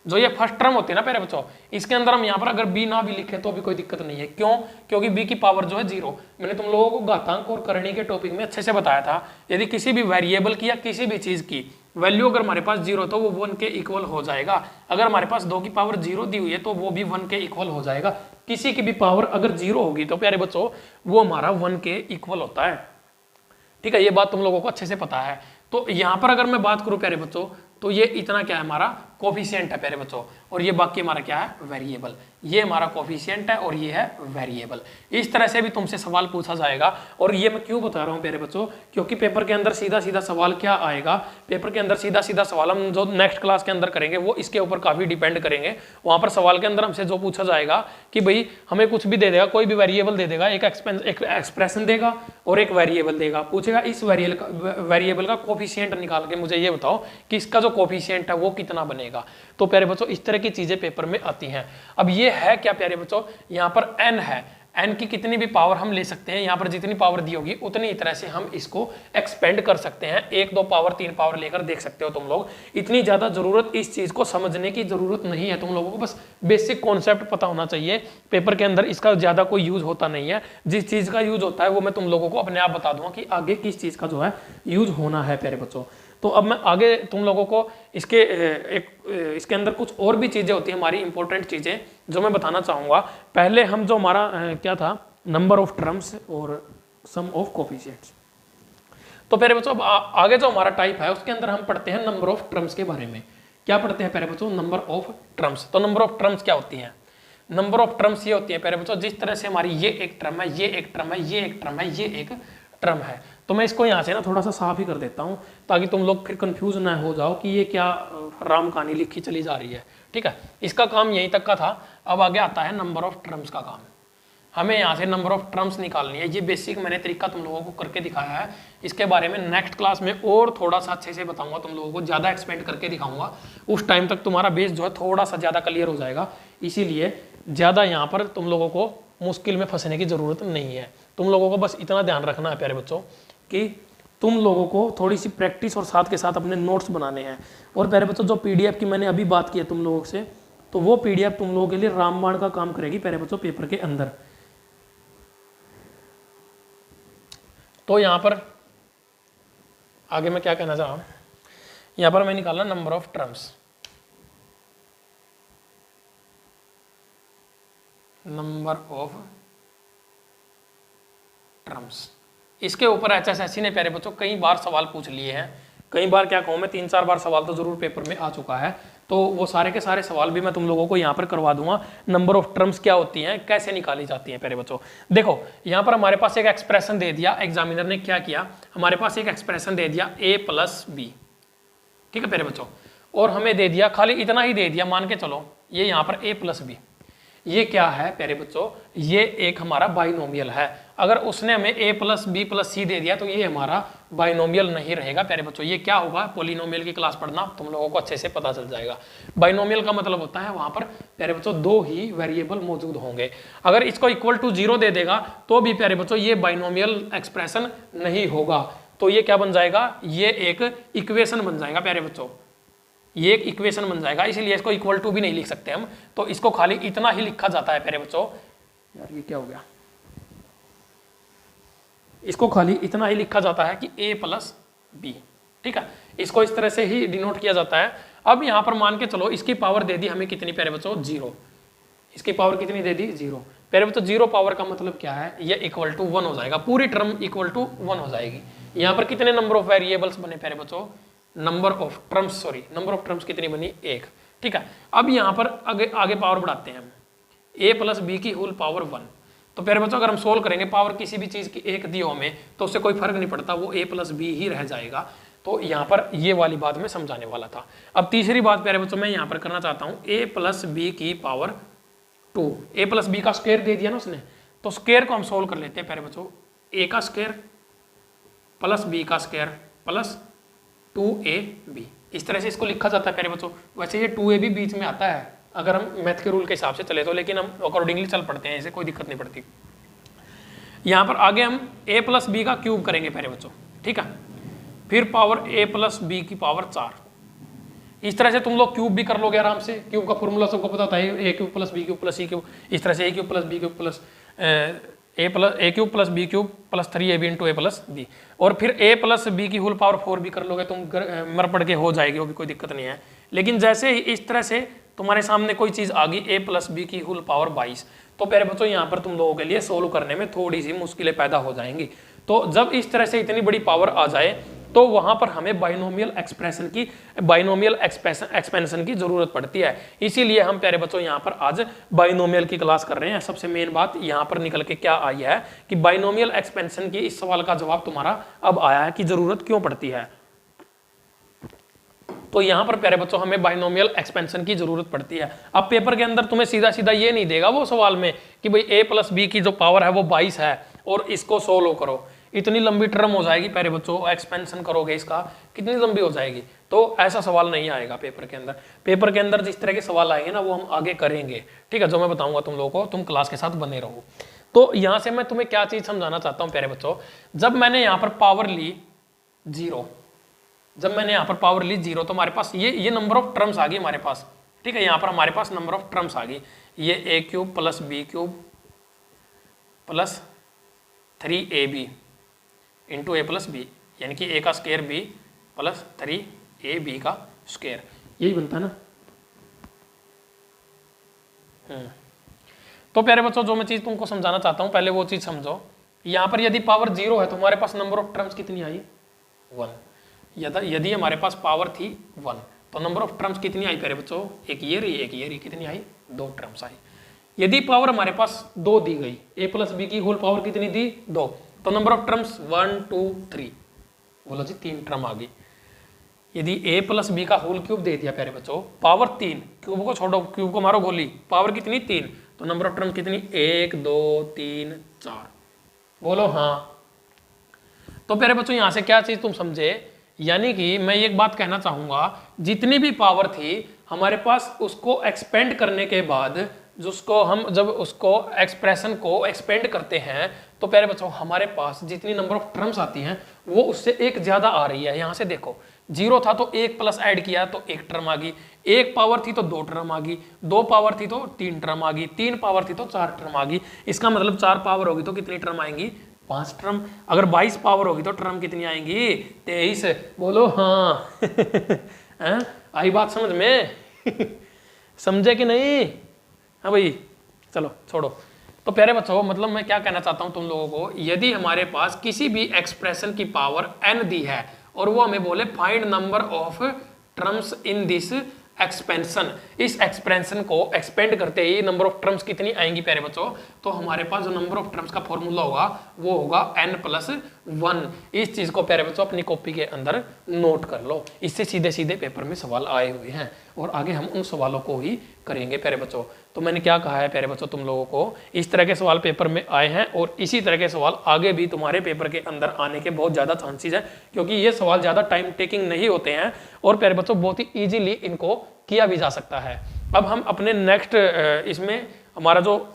जो ये फर्स्ट टर्म होती है ना प्यारे बच्चों, इसके अंदर हम यहाँ पर अगर b ना भी लिखें तो भी कोई दिक्कत नहीं है। क्यों, क्योंकि b की पावर जो है 0, मैंने तुम लोगों को घातांक और करणी के टॉपिक में अच्छे से बताया था। यदि किसी भी वेरिएबल की या किसी भी चीज की वैल्यू अगर हमारे पास 0 तो वो 1 के इक्वल हो जाएगा। अगर हमारे पास 2 की पावर 0 दी हुई है तो वो भी 1 के इक्वल हो जाएगा। किसी की भी पावर अगर 0 होगी तो प्यारे बच्चों वो हमारा 1 के इक्वल होता है, ठीक है, ये बात तुम लोगों को अच्छे से पता है। तो यहाँ पर अगर मैं बात करूं प्यारे बच्चों, तो ये इतना क्या है हमारा कोफिशिएंट है प्यारे बच्चों, और ये बाकी हमारा क्या है, वेरिएबल। ये हमारा कोफिशिएंट है और ये है वेरिएबल। इस तरह से भी तुमसे सवाल पूछा जाएगा। और ये मैं क्यों बता रहा हूँ प्यारे बच्चों, क्योंकि पेपर के अंदर सीधा सीधा सवाल क्या आएगा, पेपर के अंदर सीधा सीधा सवाल हम जो नेक्स्ट क्लास के अंदर करेंगे वो इसके ऊपर काफी डिपेंड करेंगे। वहां पर सवाल के अंदर हमसे जो पूछा जाएगा कि भाई हमें कुछ भी दे देगा, कोई भी वेरिएबल दे देगा, एक एक्सप्रेशन देगा और एक वेरिएबल देगा, पूछेगा इस वेरिएबल का कोफिशिएंट निकाल के मुझे ये बताओ कि इसका जो कोफिशिएंट है वो कितना बनेगा। तो प्यारे बच्चों इस तरह की चीजें पेपर में आती हैं। अब ये है क्या प्यारे बच्चों, यहाँ पर n है, n की कितनी भी पावर हम ले सकते हैं, यहाँ पर जितनी पावर दी होगी उतनी तरह से हम इसको एक्सपेंड कर सकते हैं। 1 2 पावर 3 पावर लेकर देख सकते हो तुम लोग। इतनी ज़्यादा ज़रूरत इस चीज़ को समझने की ज़रूरत नहीं है, तुम लोगों को बस बेसिक कॉन्सेप्ट पता होना चाहिए। पेपर के अंदर इसका ज़्यादा कोई यूज़ होता नहीं है। जिस चीज़ का यूज़ होता है वो मैं तुम लोगों को अपने आप बता दूंगा कि आगे किस चीज़ का जो है यूज़ होना है प्यारे बच्चों। तो अब मैं आगे तुम लोगों को इसके अंदर कुछ और भी चीज़ें होती हैं हमारी इंपॉर्टेंट चीज़ें जो मैं बताना चाहूँगा। पहले हम जो हमारा क्या था, नंबर ऑफ टर्म्स और सम ऑफ कोफिशिएंट्स। तो प्यारे बच्चों अब आगे जो हमारा टाइप है उसके अंदर हम पढ़ते हैं नंबर ऑफ टर्म्स के बारे में। क्या पढ़ते हैं प्यारे बच्चों? Number of terms. तो नंबर ऑफ टर्म्स क्या होती हैं? नंबर ऑफ टर्म्स ये होती है प्यारे बच्चों, जिस तरह से हमारी ये एक टर्म है, ये एक टर्म है, ये एक टर्म है, ये एक टर्म है। तो मैं इसको यहाँ से ना थोड़ा सा साफ ही कर देता हूँ ताकि तुम लोग फिर कंफ्यूज ना हो जाओ कि ये क्या राम कहानी लिखी चली जा रही है। ठीक है, इसका काम यहीं तक का था। अब आगे आता है नंबर ऑफ टर्म्स का काम। हमें यहाँ से नंबर ऑफ टर्म्स निकालनी है। ये बेसिक मैंने तरीका तुम लोगों को करके दिखाया है। इसके बारे में नेक्स्ट क्लास में और थोड़ा सा अच्छे से बताऊंगा, तुम लोगों को ज़्यादा एक्सपेंड करके दिखाऊंगा। उस टाइम तक तुम्हारा बेस जो है थोड़ा सा ज़्यादा क्लियर हो जाएगा। इसीलिए ज़्यादा यहाँ पर तुम लोगों को मुश्किल में फंसने की ज़रूरत नहीं है। तुम लोगों को बस इतना ध्यान रखना है प्यारे बच्चों कि तुम लोगों को थोड़ी सी प्रैक्टिस और साथ के साथ अपने नोट्स बनाने हैं। और प्यारे बच्चों जो PDF की मैंने अभी बात की है तुम लोगों से, तो वो PDF तुम लोगों के लिए रामबाण का काम करेगी प्यारे बच्चों पेपर के अंदर। तो यहाँ पर आगे मैं क्या कहना चाह रहा हूँ, यहाँ पर मैं निकालना number of terms. Number of terms, इसके ऊपर HSSC ने प्यारे बच्चों कई बार सवाल पूछ लिए हैं। कई बार क्या कहूँ मैं, 3-4 बार सवाल तो जरूर पेपर में आ चुका है। तो वो सारे के सारे सवाल भी मैं तुम लोगों को यहाँ पर करवा दूंगा। नंबर ऑफ टर्म्स क्या होती हैं, कैसे निकाली जाती हैं प्यारे बच्चों। देखो यहाँ पर हमारे पास एक एक्सप्रेशन दे दिया, एग्जामिनर ने क्या किया, हमारे पास एक एक्सप्रेशन दे दिया a + b। ठीक है प्यारे बच्चों, और हमें दे दिया खाली इतना ही दे दिया, मान के चलो ये यहाँ पर a + b। ये क्या है प्यारे बच्चों, ये एक हमारा बाइनोमियल है। अगर उसने हमें a + b + c दे दिया तो ये हमारा बाइनोमियल नहीं रहेगा प्यारे बच्चों। ये क्या होगा, पॉलिनोमियल की क्लास पढ़ना, तुम लोगों को अच्छे से पता चल जाएगा। बाइनोमियल का मतलब होता है वहां पर प्यारे बच्चों 2 ही वेरिएबल मौजूद होंगे। अगर इसको = 0 दे देगा तो भी प्यारे बच्चों ये बाइनोमियल एक्सप्रेशन नहीं होगा। तो ये क्या बन जाएगा, ये एक इक्वेशन बन जाएगा प्यारे बच्चों, ये एक इक्वेशन बन जाएगा। इसीलिए इसको = भी नहीं लिख सकते हम, तो इसको खाली इतना ही लिखा जाता है प्यारे बच्चों। यार ये क्या हो गया, इसको खाली इतना ही लिखा जाता है कि a + b। ठीक है, इसको इस तरह से ही डिनोट किया जाता है। अब यहाँ पर मान के चलो इसकी पावर दे दी हमें कितनी प्यारे बच्चों, 0। इसकी पावर कितनी दे दी, 0। प्यारे बच्चों 0 पावर का मतलब क्या है, ये = 1 हो जाएगा, पूरी टर्म = 1 हो जाएगी। यहाँ पर कितने नंबर ऑफ वेरिएबल्स बने प्यारे बच्चों, नंबर ऑफ टर्म्स कितनी बनी, 1। ठीक है, अब यहाँ पर आगे पावर बढ़ाते हैं हम, a + b की होल पावर 1। तो प्यारे बच्चों अगर हम सोल्व करेंगे, पावर किसी भी चीज़ की 1 दी हो हमें तो उससे कोई फर्क नहीं पड़ता, वो a + b ही रह जाएगा। तो यहाँ पर ये वाली बात मैं समझाने वाला था। अब तीसरी बात प्यारे बच्चों मैं यहाँ पर करना चाहता हूँ, a + b की पावर 2। a + b का स्क्वायर दे दिया ना उसने, तो स्क्वायर को हम सोल्व कर लेते हैं प्यारे बच्चों। a का स्क्वायर + b का स्क्वायर + 2ab, इस तरह से इसको लिखा जाता है प्यारे बच्चों। वैसे ये 2ab बीच में आता है अगर हम मैथ के रूल के हिसाब से चले तो, लेकिन हम अकॉर्डिंगली चल पड़ते हैं, ऐसे कोई दिक्कत नहीं पड़ती। यहाँ पर आगे हम a + b का क्यूब करेंगे प्यारे बच्चों। ठीक है, फिर पावर a + b की पावर 4। इस तरह से तुम लोग क्यूब भी कर लोगे आराम से। क्यूब का फॉर्मूला सबको पता था, a³ + b³ + c³। इस तरह से a³ + b³ + a³ + b³ + 3ab × a + b। और फिर a + b की होल पावर 4 भी कर लोगे तुम, मर पड़ के हो जाएगी, वो भी कोई दिक्कत नहीं है। लेकिन जैसे ही इस तरह से तुम्हारे सामने कोई चीज़ आ गई a + b की होल पावर 22, तो प्यारे बच्चों यहाँ पर तुम लोगों के लिए सोल्व करने में थोड़ी सी मुश्किलें पैदा हो जाएंगी। तो जब इस तरह से इतनी बड़ी पावर आ जाए तो वहाँ पर हमें बाइनोमियल एक्सपेंशन की जरूरत पड़ती है। इसीलिए हम प्यारे बच्चों यहाँ पर आज बाइनोमियल की क्लास कर रहे हैं। सबसे मेन बात यहाँ पर निकल के क्या आई है कि बाइनोमियल एक्सपेंशन की, इस सवाल का जवाब तुम्हारा अब आया है कि जरूरत क्यों पड़ती है। तो यहाँ पर प्यारे बच्चों हमें बाइनोमियल एक्सपेंशन की जरूरत पड़ती है। अब पेपर के अंदर तुम्हें सीधा सीधा ये नहीं देगा वो सवाल में कि भाई a + b की जो पावर है वो 22 है और इसको सोल्व करो। इतनी लंबी टर्म हो जाएगी प्यारे बच्चों, एक्सपेंशन करोगे इसका कितनी लंबी हो जाएगी, तो ऐसा सवाल नहीं आएगा पेपर के अंदर। पेपर के अंदर जिस तरह के सवाल आएंगे ना वो हम आगे करेंगे। ठीक है, जो मैं बताऊंगा तुम लोगों को, तुम क्लास के साथ बने रहो। तो यहां से मैं तुम्हें क्या चीज समझाना चाहता हूं प्यारे बच्चों, जब मैंने यहां पर पावर ली 0, जब मैंने यहां पर पावर ली 0 तो हमारे पास ये नंबर ऑफ टर्म्स आ गई हमारे पास, ठीक है। यहां पर हमारे पास नंबर ऑफ टर्म्स आ गई, ये a cube plus b cube plus 3ab into a plus b, यानी कि ए का स्क्वायर बी प्लस 3ab का स्क्वायर, यही बनता है ना। तो प्यारे बच्चों जो मैं चीज तुमको समझाना चाहता हूं पहले वो चीज समझो। यहां पर यदि पावर 0 है तो हमारे पास नंबर ऑफ टर्म्स कितनी आई 1। यदि हमारे पास पावर थी 1 तो नंबर ऑफ टर्म्स कितनी आई प्यारे बच्चों, एक ये रही, कितनी आई 2 टर्म्स आई। यदि पावर हमारे पास 2 दी गई, a प्लस बी की होल पावर कितनी दी 2, तो नंबर ऑफ टर्म्स 1 2 3, बोलो जी 3 टर्म आ गई। यदि a प्लस बी का होल क्यूब दे दिया प्यारे बच्चों, पावर 3, क्यूब को छोड़ो, क्यूब को मारो गोली, पावर कितनी 3, तो नंबर ऑफ टर्म्स कितनी 1 2 3 4, बोलो हाँ। तो प्यारे बच्चों यहां से क्या चीज तुम समझे, यानी कि मैं एक बात कहना चाहूंगा, जितनी भी पावर थी हमारे पास उसको एक्सपेंड करने के बाद जिसको हम जब उसको एक्सप्रेशन को एक्सपेंड करते हैं तो प्यारे बच्चों हमारे पास जितनी नंबर ऑफ टर्म्स आती हैं वो उससे एक ज्यादा आ रही है। यहां से देखो 0 था तो 1 प्लस ऐड किया तो 1 टर्म आ गई, 1 पावर थी तो 2 टर्म आ गई, 2 पावर थी तो 3 टर्म आ गई, 3 पावर थी तो 4 टर्म आ गई। इसका मतलब 4 पावर होगी तो कितनी टर्म आएंगी 5 टर्म। अगर 22 पावर होगी तो टर्म कितनी आएंगी 23, बोलो हाँ। आई बात समझ में? समझे कि नहीं? हाँ भाई चलो छोड़ो। तो प्यारे बच्चों मतलब मैं क्या कहना चाहता हूं तुम लोगों को, यदि हमारे पास किसी भी एक्सप्रेशन की पावर n दी है और वो हमें बोले find number of terms in this expansion, इस एक्सपेंशन को एक्सपेंड करते ही नंबर ऑफ टर्म्स कितनी आएंगी प्यारे बच्चों, तो हमारे पास जो नंबर ऑफ टर्म्स का फॉर्मूला होगा वो होगा n+1। इस चीज को प्यारे बच्चों अपनी कॉपी के अंदर नोट कर लो, इससे सीधे सीधे पेपर में सवाल आए हुए हैं और आगे हम उन सवालों को ही करेंगे प्यारे बच्चों। तो मैंने क्या कहा है प्यारे बच्चों तुम लोगों को, इस तरह के सवाल पेपर में आए हैं और इसी तरह के सवाल आगे भी तुम्हारे पेपर के अंदर आने के बहुत ज़्यादा चांसेस हैं, क्योंकि ये सवाल ज़्यादा टाइम टेकिंग नहीं होते हैं और प्यारे बच्चों बहुत ही ईजिली इनको किया भी जा सकता है। अब हम अपने नेक्स्ट इसमें हमारा जो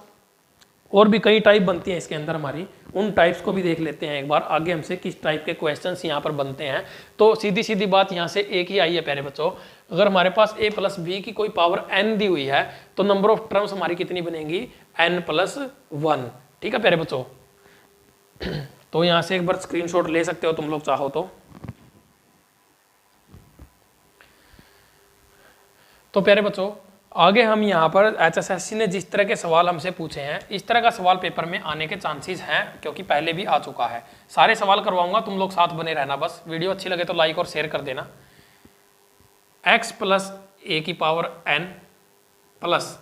और भी कई टाइप बनती हैं इसके अंदर हमारी, उन टाइप्स को भी देख लेते हैं एक बार आगे हमसे किस टाइप के क्वेश्चंस यहाँ पर बनते हैं। तो सीधी सीधी बात यहाँ से एक ही आई है प्यारे बच्चों, अगर हमारे पास a प्लस बी की कोई पावर n दी हुई है तो नंबर ऑफ टर्म्स हमारी कितनी बनेगी n+1। ठीक है प्यारे बच्चों, तो यहाँ से एक बार स्क्रीनशॉट ले सकते हो तुम लोग चाहो तो प्यारे बच्चों आगे हम यहाँ पर HSSC ने जिस तरह के सवाल हमसे पूछे हैं इस तरह का सवाल पेपर में आने के चांसेस हैं, क्योंकि पहले भी आ चुका है। सारे सवाल करवाऊंगा, तुम लोग साथ बने रहना बस। वीडियो अच्छी लगे तो लाइक और शेयर कर देना। x प्लस ए की power n plus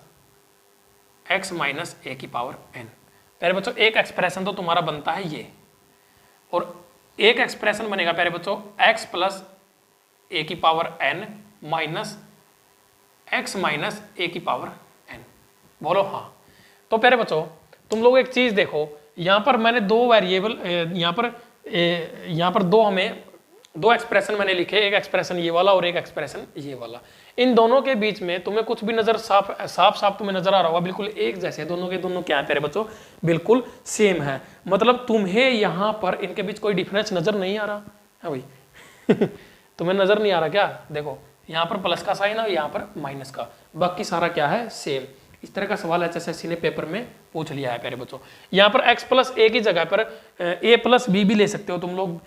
x minus a की पावर n। प्यारे बच्चों एक एक्सप्रेशन तो तुम्हारा बनता है ये, और एक एक्सप्रेशन बनेगा प्यारे बच्चों x प्लस ए की power n minus x minus a की पावर n। बोलो हाँ। तो प्यारे बच्चों तुम लोग एक चीज देखो, यहाँ पर मैंने दो वेरिएबल यहाँ पर दो एक्सप्रेशन मैंने लिखे, एक एक्सप्रेशन ये वाला और एक एक्सप्रेशन ये वाला। इन दोनों के बीच में तुम्हें कुछ भी नजर साफ तुम्हें नजर आ रहा होगा, बिल्कुल एक जैसे दोनों के दोनों क्या है प्यारे बच्चों, बिल्कुल सेम है। मतलब तुम्हें यहाँ पर इनके बीच कोई डिफरेंस नजर नहीं आ रहा है भाई। तुम्हें नजर नहीं आ रहा क्या? देखो यहाँ पर प्लस का साइन है, यहाँ पर माइनस का, बाकी सारा क्या है सेम। इस तरह का सवाल HSSC ने पेपर में पूछ लिया है प्यारे बच्चों। यहाँ पर x प्लस ए की जगह पर a प्लस बी भी ले सकते हो तुम लोग,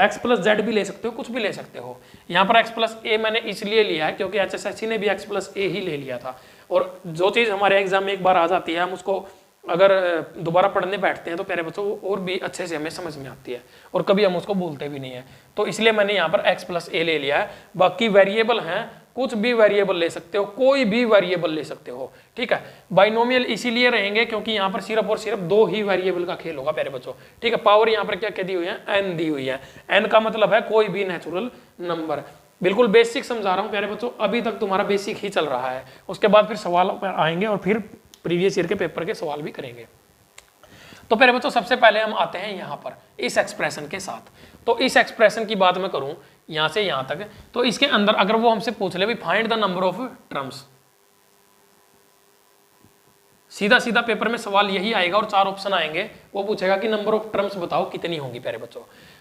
x प्लस जेड भी ले सकते हो, कुछ भी ले सकते हो। यहाँ पर x प्लस ए मैंने इसलिए लिया है क्योंकि HSSC ने भी x प्लस ए ही ले लिया था, और जो चीज़ हमारे एग्जाम में एक बार आ जाती है हम उसको अगर दोबारा पढ़ने बैठते हैं तो प्यारे बच्चों वो और भी अच्छे से हमें समझ में आती है और कभी हम उसको भूलते भी नहीं है। तो इसलिए मैंने यहाँ पर x प्लस ए ले लिया है। बाकी वेरिएबल हैं, कुछ भी वेरिएबल ले सकते हो, कोई भी वेरिएबल ले सकते हो। ठीक है, बाइनोमियल इसीलिए रहेंगे क्योंकि यहाँ पर सिर्फ और सिर्फ दो ही वेरिएबल का खेल होगा प्यारे बच्चों। ठीक है, पावर यहाँ पर क्या क्या दी हुई है, n दी हुई है। n का मतलब है कोई भी नेचुरल नंबर। बिल्कुल बेसिक समझा रहा हूँ प्यारे बच्चों, अभी तक तुम्हारा बेसिक ही चल रहा है, उसके बाद फिर सवाल पर आएंगे और फिर प्रीवियस ईयर के पेपर के सवाल भी करेंगे। तो प्यारे बच्चों सबसे पहले हम आते हैं यहाँ पर इस एक्सप्रेशन के साथ। तो इस एक्सप्रेशन की बात मैं करूं यहाँ से यहाँ तक, तो इसके अंदर अगर वो हमसे पूछ ले भी find the number of terms, सीधा सीधा पेपर में सवाल यही आएगा और 4 ऑप्शन आएंगे, वो पूछेगा कि नंबर ऑफ टर्म्स बताओ कितनी होंगी प्यारे बच्चों।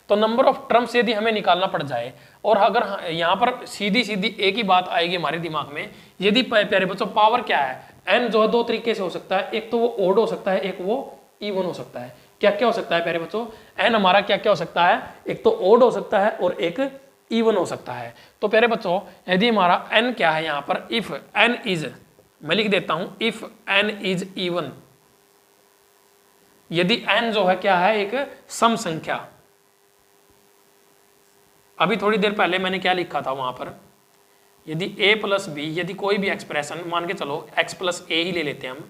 तो नंबर ऑफ टर्म्स यदि हमें निकालना पड़ जाए, और अगर यहाँ पर सीधी सीधी एक ही बात आएगी हमारे दिमाग में, यदि प्यारे बच्चों पावर क्या है, एन जो है 2 तरीके से हो सकता है, एक तो वो ओड हो सकता है, एक वो इवन हो सकता है। क्या क्या हो सकता है प्यारे बच्चों, एन हमारा क्या क्या हो सकता है, एक तो ओड हो सकता है और एक इवन हो सकता है। तो प्यारे बच्चों यदि हमारा एन क्या है यहाँ पर, इफ एन इज, मैं लिख देता हूं इफ एन इज इवन, यदि एन जो है क्या है, एक सम संख्या। अभी थोड़ी देर पहले मैंने क्या लिखा था वहां पर, यदि a प्लस बी, यदि कोई भी एक्सप्रेशन मान के चलो x प्लस ए ही ले लेते हैं हम,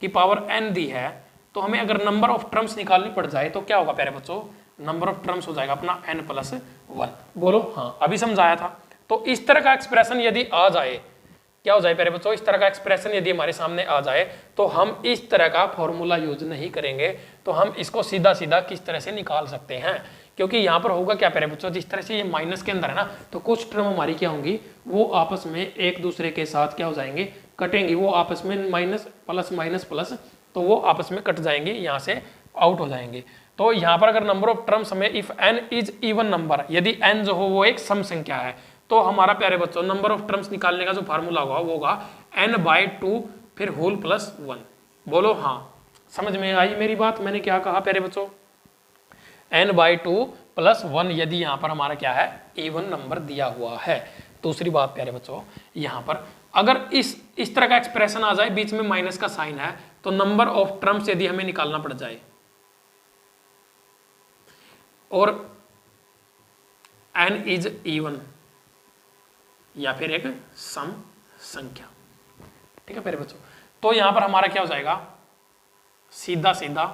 कि पावर n दी है, तो हमें अगर नंबर ऑफ टर्म्स निकालनी पड़ जाए तो क्या होगा प्यारे बच्चों, नंबर ऑफ टर्म्स हो जाएगा अपना n प्लस 1। बोलो हाँ, अभी समझाया था। तो इस तरह का एक्सप्रेशन यदि आ जाए, क्या हो जाए प्यारे बच्चों, इस तरह का एक्सप्रेशन यदि हमारे सामने आ जाए, तो हम इस तरह का फॉर्मूला यूज नहीं करेंगे, तो हम इसको सीधा सीधा किस तरह से निकाल सकते हैं। क्योंकि यहाँ पर होगा क्या प्यारे बच्चों, जिस तरह से ये माइनस के अंदर है ना, तो कुछ टर्म हमारी क्या होंगी, वो आपस में एक दूसरे के साथ क्या हो जाएंगे, कटेंगी। वो आपस में माइनस प्लस, तो वो आपस में कट जाएंगे, यहाँ से आउट हो जाएंगे। तो यहाँ पर अगर नंबर ऑफ टर्म्स हमें if N is even number, यदि एन जो हो वो एक सम संख्या है, तो हमारा प्यारे बच्चों नंबर ऑफ टर्म्स निकालने का जो फार्मूला होगा वो होगा n/2 फिर होल प्लस 1। बोलो हाँ, समझ में आई मेरी बात, मैंने क्या कहा प्यारे बच्चों, n/2 प्लस 1 यदि यहाँ पर हमारा क्या है, इवन नंबर दिया हुआ है। दूसरी बात प्यारे बच्चों, यहाँ पर अगर इस तरह का एक्सप्रेशन आ जाए, बीच में माइनस का साइन है, तो नंबर ऑफ टर्म्स यदि हमें निकालना पड़ जाए और n इज इवन या फिर एक सम संख्या, ठीक है प्यारे बच्चों, तो यहां पर हमारा क्या हो जाएगा, सीधा सीधा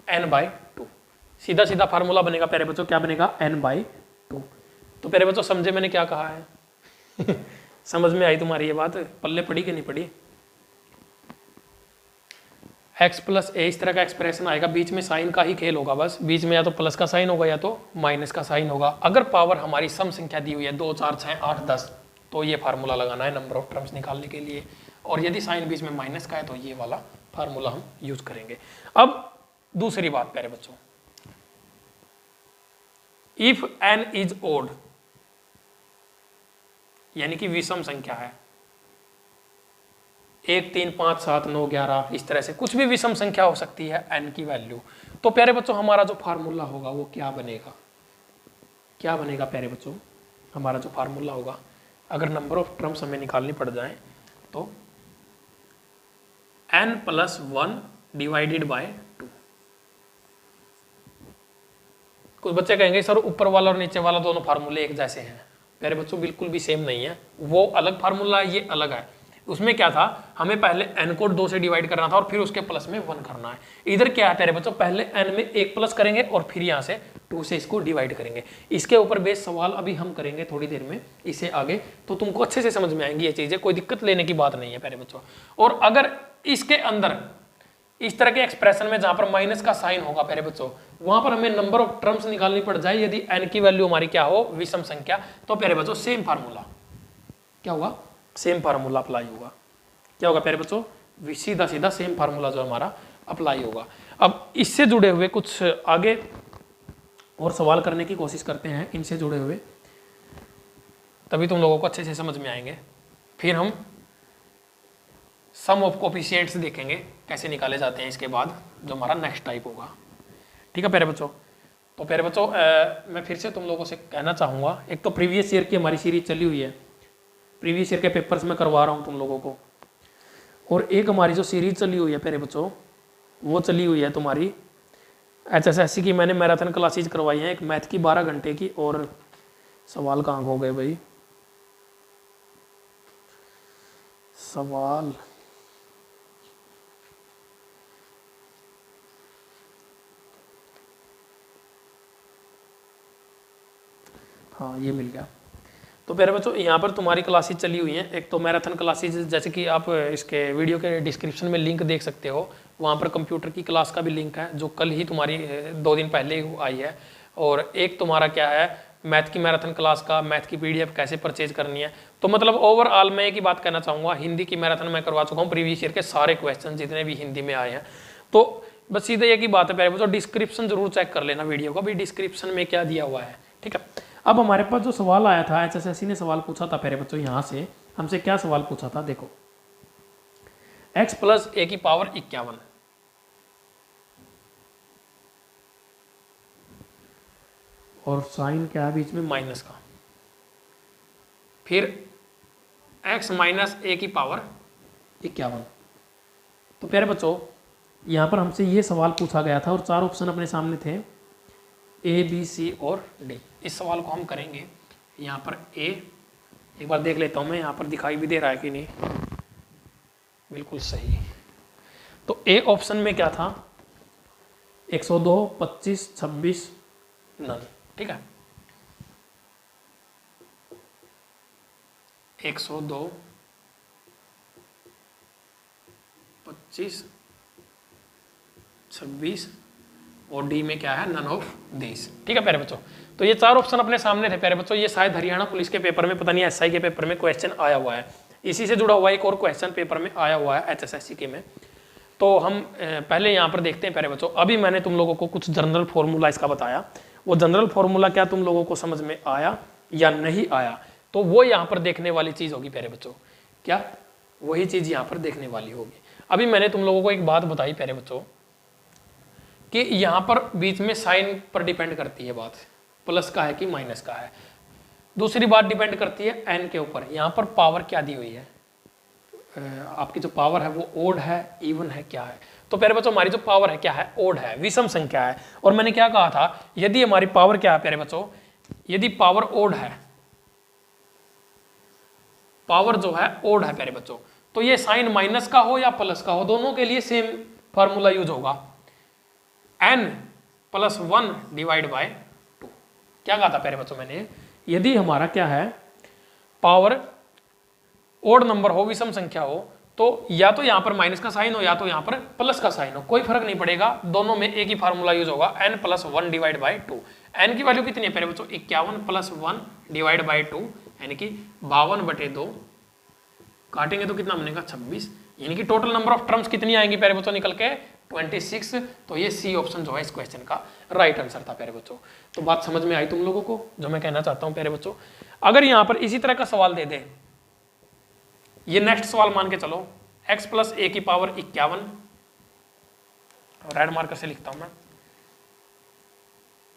n/2, सीधा सीधा फार्मूला बनेगा प्यारे बच्चों, क्या बनेगा, n/2। तो प्यारे बच्चों समझे मैंने क्या कहा है समझ में आई तुम्हारी ये बात, पल्ले पड़ी कि नहीं पड़ी। x प्लस ए इस तरह का एक्सप्रेशन आएगा, बीच में साइन का ही खेल होगा, बस बीच में या तो प्लस का साइन होगा या तो माइनस का साइन होगा। अगर पावर हमारी सम संख्या दी हुई है 2 4 6 8 10, तो ये फार्मूला लगाना है नंबर ऑफ टर्म्स निकालने के लिए, और यदि साइन बीच में माइनस का है तो ये वाला फार्मूला हम यूज करेंगे। अब दूसरी बात प्यारे बच्चों, इफ n इज ओड, यानी कि विषम संख्या है, 1 3 5 7 9 11 इस तरह से कुछ भी विषम संख्या हो सकती है n की वैल्यू, तो प्यारे बच्चों हमारा जो फार्मूला होगा वो क्या बनेगा, क्या बनेगा प्यारे बच्चों, हमारा जो फार्मूला होगा अगर नंबर ऑफ टर्म्स हमें निकालनी पड़ जाए, तो n प्लस 1 डिवाइडेड बाय 2। कुछ बच्चे कहेंगे सर ऊपर वाला और नीचे वाला दोनों फार्मूले एक जैसे हैं। प्यारे बच्चों बिल्कुल भी सेम नहीं है, वो अलग फार्मूला है, ये अलग है। उसमें क्या था, हमें पहले n को 2 से डिवाइड करना था और फिर उसके प्लस में 1 करना है। इधर क्या है प्यारे बच्चों, पहले n में 1 प्लस करेंगे और फिर यहाँ से 2 से इसको डिवाइड करेंगे। इसके ऊपर बेस सवाल अभी हम करेंगे थोड़ी देर में, इससे आगे तो तुमको अच्छे से समझ में आएंगी ये चीजें, कोई दिक्कत लेने की बात नहीं है प्यारे बच्चों। और अगर इसके अंदर इस तरह के एक्सप्रेशन में जहां पर माइनस का साइन होगा प्यारे बच्चों, वहां पर हमें नंबर ऑफ टर्म्स निकालनी पड़ जाए, यदि n की वैल्यू हमारी क्या हो, विषम संख्या, तो प्यारे बच्चों सेम फार्मूला क्या होगा, सेम फार्मूला अप्लाई होगा। क्या होगा प्यारे बच्चों, सीधा सीधा सेम फार्मूला जो हमारा अप्लाई होगा। अब इससे जुड़े हुए कुछ आगे और सवाल करने की कोशिश करते हैं, इनसे जुड़े हुए, तभी तुम लोगों को अच्छे से समझ में आएंगे। फिर हम सम ऑफ कोफिशिएंट्स देखेंगे कैसे निकाले जाते हैं, इसके बाद जो हमारा नेक्स्ट टाइप होगा। ठीक है प्यारे बच्चों, तो प्यारे बच्चों मैं फिर से तुम लोगों से कहना चाहूँगा, एक तो प्रीवियस ईयर की हमारी सीरीज चली हुई है, प्रीवियस ईयर के पेपर्स में करवा रहा हूँ तुम लोगों को, और एक हमारी जो सीरीज चली हुई है प्यारे बच्चों, वो चली हुई है तुम्हारी HSSC की। मैंने मैराथन क्लासेज करवाई हैं, एक मैथ की 12 घंटे की, और सवाल कहाँ हो गए भाई, सवाल हाँ ये मिल गया। तो प्यारे बच्चों यहाँ पर तुम्हारी क्लासेज चली हुई हैं, एक तो मैराथन क्लासेज, जैसे कि आप इसके वीडियो के डिस्क्रिप्शन में लिंक देख सकते हो, वहाँ पर कंप्यूटर की क्लास का भी लिंक है जो कल ही तुम्हारी 2 दिन पहले ही आई है। और एक तुम्हारा क्या है मैथ की मैराथन क्लास का, मैथ की पीडीएफ कैसे परचेज करनी है। तो मतलब ओवरऑल मैं एक ही बात कहना चाहूँगा, हिंदी की मैराथन मैं करवा चुका हूँ, प्रीवियस ईयर के सारे क्वेश्चन जितने भी हिंदी में आए हैं। तो बस सीधे एक ही बात है प्यारे बच्चों, डिस्क्रिप्शन जरूर चेक कर लेना वीडियो का, भाई डिस्क्रिप्शन में क्या दिया हुआ है, ठीक है। अब हमारे पास जो सवाल आया था, HSSC ने सवाल पूछा था प्यारे बच्चों, यहाँ से हमसे क्या सवाल पूछा था, देखो x + a की पावर 51 और साइन क्या है बीच में माइनस का, फिर x - a की पावर 51। तो प्यारे बच्चों यहाँ पर हमसे ये सवाल पूछा गया था और 4 ऑप्शन अपने सामने थे, A, B, C और D। इस सवाल को हम करेंगे यहाँ पर A, एक बार देख लेता हूँ मैं, यहाँ पर दिखाई भी दे रहा है कि नहीं, बिल्कुल सही। तो A ऑप्शन में क्या था, 102, 25, 26 नन, ठीक है। 102, 25, 26 और डी में क्या है, नन ऑफ दिस, ठीक है प्यारे बच्चों। तो ये 4 ऑप्शन अपने सामने थे प्यारे बच्चों। ये शायद हरियाणा पुलिस के पेपर में, पता नहीं SI के पेपर में क्वेश्चन आया हुआ है, इसी से जुड़ा हुआ एक और क्वेश्चन पेपर में आया हुआ है HSSC के में। तो हम पहले यहाँ पर देखते हैं प्यारे बच्चों। अभी मैंने तुम लोगों को कुछ जनरल फॉर्मूला इसका बताया, वो जनरल फॉर्मूला क्या तुम लोगों को समझ में आया या नहीं आया, तो वो यहाँ पर देखने वाली चीज होगी प्यारे बच्चों। क्या वही चीज यहाँ पर देखने वाली होगी। अभी मैंने तुम लोगों को एक बात बताई प्यारे बच्चों कि यहाँ पर बीच में साइन पर डिपेंड करती है बात, प्लस का है कि माइनस का है। दूसरी बात डिपेंड करती है एन के ऊपर, यहाँ पर पावर क्या दी हुई है, आपकी जो पावर है वो ओड है, इवन है, क्या है। तो प्यारे बच्चों हमारी जो पावर है क्या है, ओड है, विषम संख्या है। और मैंने क्या कहा था, यदि हमारी पावर क्या है प्यारे बच्चों, यदि पावर ओड है, पावर जो है ओड है प्यारे बच्चों, तो ये साइन माइनस का हो या प्लस का हो, दोनों के लिए सेम फॉर्मूला यूज होगा, n + 1 / 2। क्या कहा था प्यारे बच्चों मैंने, यदि हमारा क्या है, पावर ओड नंबर हो, विषम संख्या हो, तो या तो यहाँ पर माइनस का साइन हो या तो यहाँ पर प्लस का साइन हो, कोई फर्क नहीं पड़ेगा, दोनों में एक ही फार्मूला यूज होगा, n + 1 / 2। n की वैल्यू कितनी है प्यारे बच्चों, 51 + 1 / 2 यानी कि 52/2, काटेंगे तो कितना बनेगा 26, यानी कि टोटल नंबर ऑफ टर्म्स कितनी आएंगी प्यारे बच्चों निकल के 26। तो ये सी ऑप्शन जो है इस क्वेश्चन का राइट आंसर था प्यारे बच्चों। तो बात समझ में आई तुम लोगों को जो मैं कहना चाहता हूं प्यारे बच्चों। अगर यहां पर इसी तरह का सवाल दे दे, ये नेक्स्ट सवाल मान के चलो, x + a की पावर 51, रेड मार्कर से लिखता हूं मैं,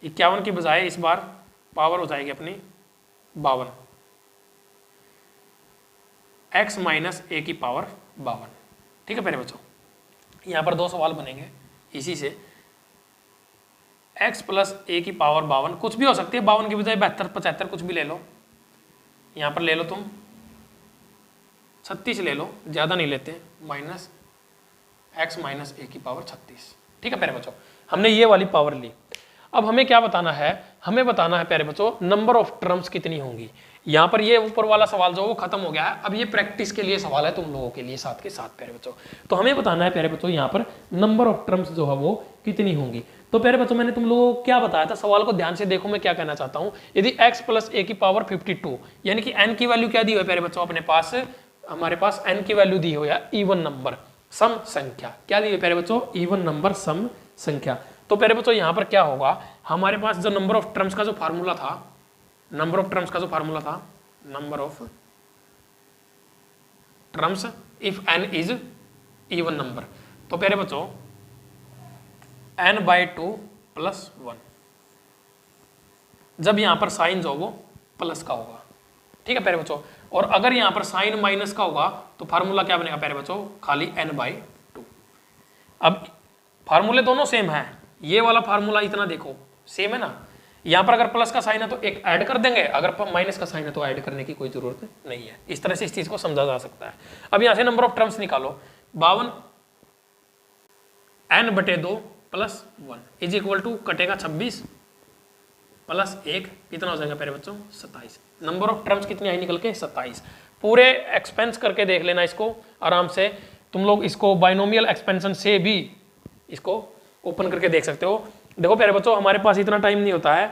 51 की बजाय इस बार पावर हो जाएगी अपनी 52, x - a की पावर 52, ठीक है प्यारे बच्चों। यहाँ पर 2 सवाल बनेंगे इसी से, x + a की पावर 52 कुछ भी हो सकती है, 52 की बजाय 72, 75 कुछ भी ले लो, यहाँ पर ले लो तुम 36 ले लो, ज़्यादा नहीं लेते, माइनस x - a की पावर 36, ठीक है प्यारे बच्चों। हमने ये वाली पावर ली। अब हमें क्या बताना है, हमें बताना है प्यारे बच्चों नंबर ऑफ टर्म्स कितनी होंगी। यहाँ पर ये ऊपर वाला सवाल जो वो खत्म हो गया है, अब ये प्रैक्टिस के लिए सवाल है तुम लोगों के लिए साथ के साथ प्यारे बच्चों। तो हमें बताना है प्यारे बच्चों यहाँ पर नंबर ऑफ टर्म्स जो है वो कितनी होंगी। तो प्यारे बच्चों मैंने तुम लोगों को क्या बताया था, सवाल को ध्यान से देखो, मैं क्या कहना चाहता हूँ। यदि x + a की पावर 52 यानी कि n की वैल्यू क्या दी हुई है प्यारे बच्चों अपने पास, हमारे पास n की वैल्यू दी हो या इवन नंबर सम संख्या, क्या दी हुई प्यारे बच्चों, इवन नंबर सम संख्या। तो प्यारे बच्चों यहाँ पर क्या होगा, हमारे पास जो नंबर ऑफ टर्म्स का जो फार्मूला था, नंबर ऑफ टर्म्स का जो फार्मूला था, number of terms if n is even number, तो प्यारे बच्चों n/2 + 1, जब यहां पर साइन जो वो प्लस का होगा, ठीक है प्यारे बच्चों। और अगर यहां पर साइन माइनस का होगा तो फार्मूला क्या बनेगा प्यारे बच्चों, खाली n/2। अब फार्मूले दोनों सेम है, ये वाला फार्मूला इतना देखो सेम है ना, यहां पर अगर प्लस का साइन है तो एक ऐड कर देंगे, अगर माइनस का साइन है तो ऐड करने की कोई जरूरत नहीं है। इस तरह से इस चीज को समझा जा सकता है। अब यहां से नंबर ऑफ टर्म्स निकालो, 52 n/2 + 1 इज इक्वल टू कटेगा 26 + 1 कितना हो जाएगा प्यारे बच्चों, 27। नंबर ऑफ टर्म्स कितनी आई निकल के, 27। पूरे एक्सपेंस करके देख लेना इसको आराम से, तुम लोग इसको बाइनोमियल एक्सपेंशन से भी इसको ओपन करके देख सकते हो। देखो प्यारे बच्चों हमारे पास इतना टाइम नहीं होता है,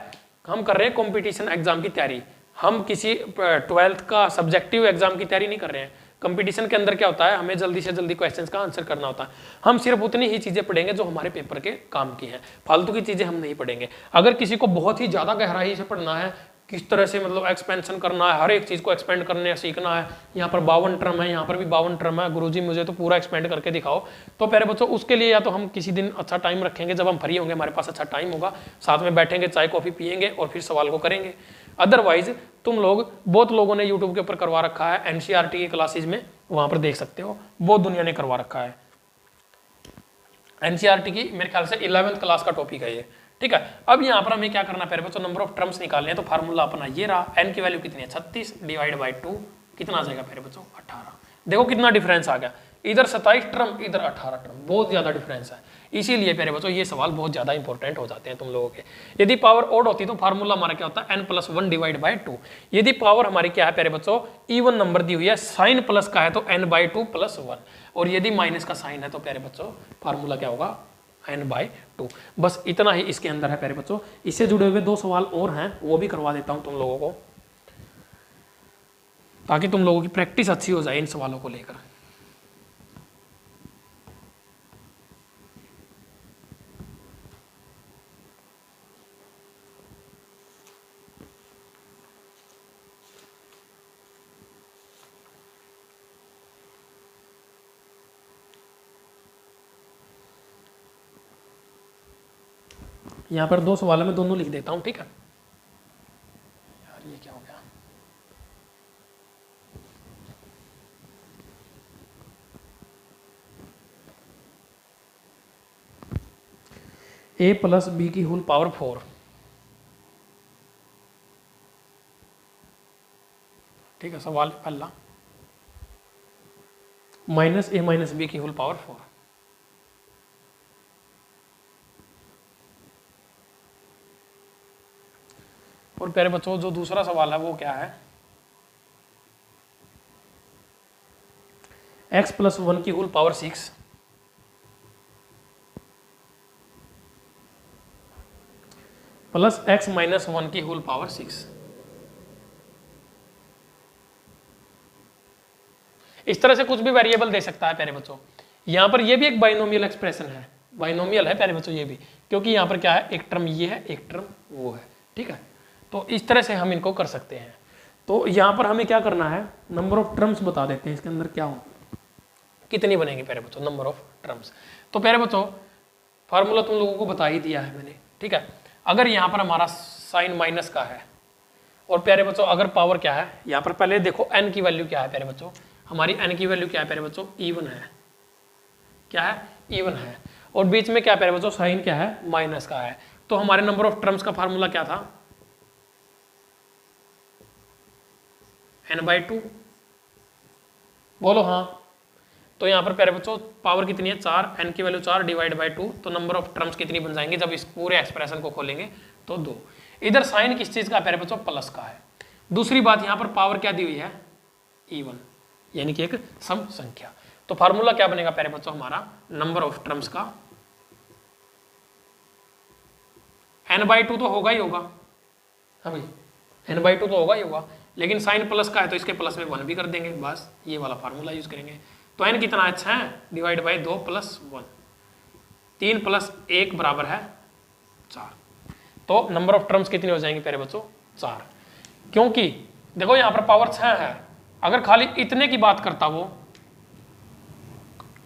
हम कर रहे हैं कंपटीशन एग्जाम की तैयारी, हम किसी 12th का सब्जेक्टिव एग्जाम की तैयारी नहीं कर रहे हैं। कंपटीशन के अंदर क्या होता है, हमें जल्दी से जल्दी क्वेश्चंस का आंसर करना होता है। हम सिर्फ उतनी ही चीजें पढ़ेंगे जो हमारे पेपर के काम की हैं, फालतू की चीजें हम नहीं पढ़ेंगे। अगर किसी को बहुत ही ज्यादा गहराई से पढ़ना है, किस तरह से मतलब एक्सपेंशन करना है, हर एक चीज को एक्सपेंड करने सीखना है, यहाँ पर 52 टर्म है, यहाँ पर भी 52 टर्म है, गुरुजी मुझे तो पूरा एक्सपेंड करके दिखाओ, तो प्यारे बच्चों उसके लिए या तो हम किसी दिन अच्छा टाइम रखेंगे, जब हम फ्री होंगे, हमारे पास अच्छा टाइम होगा, साथ में बैठेंगे, चाय कॉफी पियेंगे और फिर सवाल को करेंगे। अदरवाइज तुम लोग, बहुत लोगों ने यूट्यूब के ऊपर करवा रखा है, एनसीईआरटी की क्लासेज में, वहां पर देख सकते हो, बहुत दुनिया ने करवा रखा है। एनसीईआरटी की मेरे ख्याल से 11th क्लास का टॉपिक है ये, ठीक है। अब यहाँ पर हमें क्या करना है, बच्चों नंबर ऑफ टर्म्स निकालने हैं, तो फार्मूला अपना ये रहा, एन की वैल्यू कितनी है 36 डिवाइड बाई 2 कितना आ जाएगा प्यारे बच्चों 18। देखो कितना डिफरेंस आ गया, इधर 27 टर्म इधर 18 टर्म, बहुत ज्यादा डिफरेंस है। इसीलिए प्यारे बच्चों ये सवाल बहुत ज्यादा इंपॉर्टेंट हो जाते हैं तुम लोगों के। यदि पावर ओड होती तो फार्मूला हमारा क्या होता है n+1 डिवाइड बाई 2। यदि पावर हमारी क्या है प्यारे बच्चों, इवन नंबर दी हुई है, साइन प्लस का है तो n/2 + 1, और यदि माइनस का साइन है तो प्यारे बच्चों फार्मूला क्या होगा n/2। बस इतना ही इसके अंदर है प्यारे बच्चों। इससे जुड़े हुए 2 सवाल और हैं, वो भी करवा देता हूं तुम लोगों को, ताकि तुम लोगों की प्रैक्टिस अच्छी हो जाए इन सवालों को लेकर। यहां पर 2 सवाल है, मैं दोनों लिख देता हूं, ठीक है। यार ये क्या हो गया, a + b की होल पावर 4, ठीक है। सवाल पहला, -a - b की होल पावर 4। और प्यारे बच्चों जो दूसरा सवाल है वो क्या है, x+1 की होल पावर 6 प्लस x - 1 की होल पावर 6। इस तरह से कुछ भी वेरिएबल दे सकता है प्यारे बच्चों। यहां पर ये भी एक बाइनोमियल एक्सप्रेशन है, बाइनोमियल है प्यारे बच्चों ये भी, क्योंकि यहां पर क्या है, एक टर्म ये है, एक टर्म वो है, ठीक है। तो इस तरह से हम इनको कर सकते हैं। तो यहां पर हमें क्या करना है, नंबर ऑफ टर्म्स बता देते हैं इसके अंदर क्या हो, कितनी बनेगी प्यारे बच्चों नंबर ऑफ टर्म्स। तो प्यारे बच्चों फार्मूला तुम लोगों को बता ही दिया है मैंने, ठीक है। अगर यहाँ पर हमारा साइन माइनस का है, और प्यारे बच्चों अगर पावर क्या है, यहाँ पर पहले देखो n की वैल्यू क्या है प्यारे बच्चों, हमारी n की वैल्यू क्या है प्यारे बच्चों, इवन है, क्या है, इवन है। और बीच में क्या प्यारे बच्चों, साइन क्या है, माइनस का है। तो हमारे नंबर ऑफ टर्म्स का फार्मूला क्या था, n/2, बोलो हाँ। तो यहाँ पर प्यारे बच्चों पावर कितनी है 4, n की वैल्यू 4 डिवाइड बाई 2, तो नंबर ऑफ टर्म्स कितनी बन जाएंगे जब इस पूरे एक्सप्रेशन को खोलेंगे, तो 2। इधर साइन किस चीज का प्यारे बच्चों, प्लस का है। दूसरी बात यहाँ पर पावर क्या दी हुई है, इवन, यानी कि एक सम संख्या। तो फार्मूला क्या बनेगा प्यारे बच्चों हमारा नंबर ऑफ टर्म्स का, n/2 तो होगा ही होगा, हाँ भाई n/2 तो होगा ही होगा, लेकिन साइन प्लस का है तो इसके प्लस में 1 भी कर देंगे, बस ये वाला फार्मूला यूज करेंगे। तो n कितना है, 6 डिवाइड बाई 2 + 1, 3 + 1 बराबर है 4। तो नंबर ऑफ टर्म्स कितनी हो जाएंगी प्यारे बच्चों, 4। क्योंकि देखो यहाँ पर पावर 6 है, अगर खाली इतने की बात करता वो,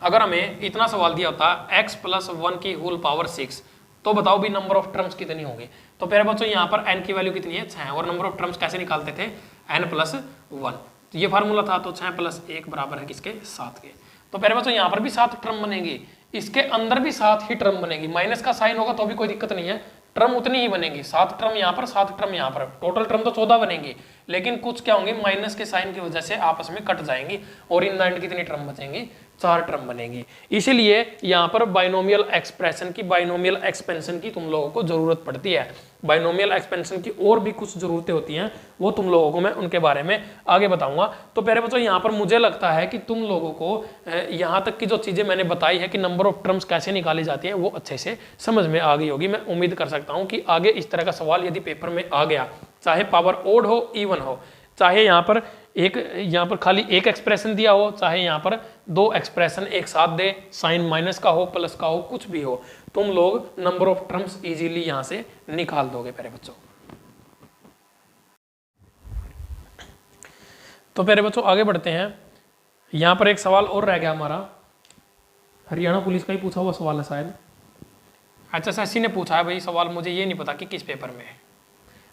अगर हमें इतना सवाल दिया होता x+1 की होल पावर 6, तो बताओ भी नंबर ऑफ टर्म्स कितनी होंगी। तो प्यारे बच्चों यहाँ पर n की वैल्यू कितनी है, 6, और नंबर ऑफ टर्म्स कैसे निकालते थे, n+1। तो ये फार्मूला था, तो 6 + 1 बराबर है किसके, 7 के। तो प्यारे बच्चों यहाँ पर भी 7 टर्म बनेगी, इसके अंदर भी 7 ही टर्म बनेगी, माइनस का साइन होगा तो भी कोई दिक्कत नहीं है, टर्म उतनी ही बनेगी, 7 टर्म यहाँ पर, 7 टर्म यहाँ पर, टोटल टर्म तो 14 बनेंगी, लेकिन कुछ क्या होंगे माइनस के साइन की वजह से आपस में कट जाएंगी, और इन एंड कितनी टर्म बचेंगी, 4 टर्म बनेगी। इसीलिए यहाँ पर बाइनोमियल एक्सप्रेशन की, बाइनोमियल एक्सपेंशन की तुम लोगों को जरूरत पड़ती है। बाइनोमियल एक्सपेंशन की और भी कुछ जरूरतें होती हैं, वो तुम लोगों को मैं उनके बारे में आगे बताऊंगा। तो पहले बच्चों यहाँ पर मुझे लगता है कि तुम लोगों को यहाँ तक की जो चीजें मैंने बताई है कि नंबर ऑफ टर्म्स कैसे निकाली जाती है वो अच्छे से समझ में आ गई होगी। मैं उम्मीद कर सकता हूँ कि आगे इस तरह का सवाल यदि पेपर में आ गया, चाहे पावर ओड हो इवन हो, चाहे यहाँ पर खाली एक एक्सप्रेशन दिया हो, चाहे यहाँ पर 2 एक्सप्रेशन एक साथ दे, साइन माइनस का हो प्लस का हो, कुछ भी हो, तुम लोग नंबर ऑफ टर्म्स इजीली यहां से निकाल दोगे प्यारे बच्चों। तो प्यारे बच्चों आगे बढ़ते हैं। यहां पर एक सवाल और रह गया हमारा, हरियाणा पुलिस का ही पूछा हुआ सवाल है शायद, HSSC ने पूछा है भाई सवाल, मुझे ये नहीं पता कि किस पेपर में है।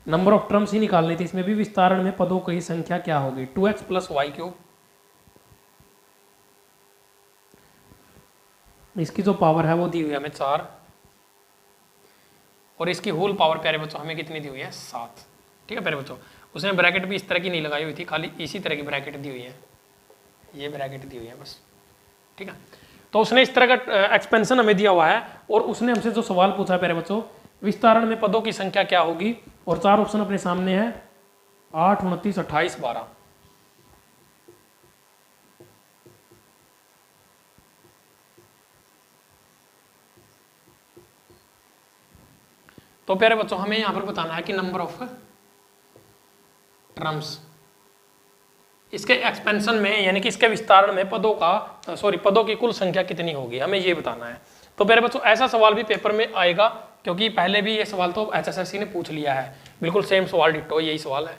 नंबर ऑफ टर्म्स ही निकालनी थी, इसमें भी विस्तारण में पदों की संख्या क्या होगी, 2x + y³। इसकी जो पावर है वो दी हुई है हमें 4, और इसकी होल पावर प्यारे बच्चों हमें कितनी दी हुई है, 7। ठीक है प्यारे बच्चों, उसने ब्रैकेट भी इस तरह की नहीं लगाई हुई थी, खाली इसी तरह की ब्रैकेट दी हुई है, ये ब्रैकेट दी हुई है बस। ठीक है, तो उसने इस तरह का एक्सपेंशन हमें दिया हुआ है, और उसने हमसे जो सवाल पूछा है प्यारे बच्चों, विस्तारण में पदों की संख्या क्या होगी, और 4 ऑप्शन अपने सामने है, 8, 29, 28, 12। तो प्यारे बच्चों हमें यहां पर बताना है कि नंबर ऑफ टर्म्स, इसके एक्सपेंशन में यानी कि इसके विस्तारण में पदों की कुल संख्या कितनी होगी, हमें ये बताना है। तो प्यारे बच्चों ऐसा सवाल भी पेपर में आएगा, क्योंकि पहले भी ये सवाल तो HSSC ने पूछ लिया है, बिल्कुल सेम सवाल डिट्टो यही सवाल है।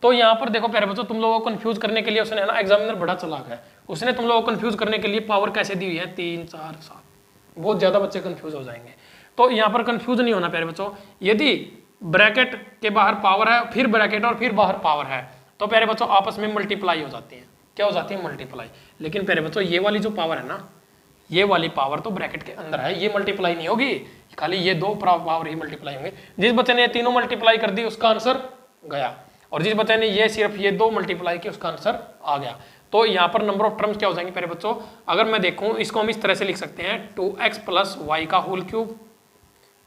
तो यहाँ पर देखो प्यारे बच्चों, तुम लोगों को कंफ्यूज करने के लिए उसने ना, एग्जामिनर बड़ा चालाक है, उसने तुम लोगों को कंफ्यूज करने के लिए पावर कैसे दी हुई है, 3, 4, 7, बहुत ज्यादा बच्चे कंफ्यूज हो जाएंगे। तो यहाँ पर कंफ्यूज नहीं होना प्यारे बच्चों, यदि ब्रैकेट के बाहर पावर है, फिर ब्रैकेट और फिर बाहर पावर है, तो प्यारे बच्चों आपस में मल्टीप्लाई हो जाती है। क्या हो जाती है, मल्टीप्लाई। लेकिन प्यारे बच्चों ये वाली जो पावर है ना, ये वाली पावर तो ब्रैकेट के अंदर है, ये मल्टीप्लाई नहीं होगी, खाली ये 2 पावर ही मल्टीप्लाई होंगे। जिस बच्चे ने ये तीनों मल्टीप्लाई कर दी उसका आंसर गया, और जिस बच्चे ने ये सिर्फ ये 2 मल्टीप्लाई की उसका आंसर आ गया। तो यहाँ पर नंबर ऑफ टर्म्स क्या हो जाएंगे प्यारे बच्चों, अगर मैं देखूं इसको हम इस तरह से लिख सकते हैं, 2x + y³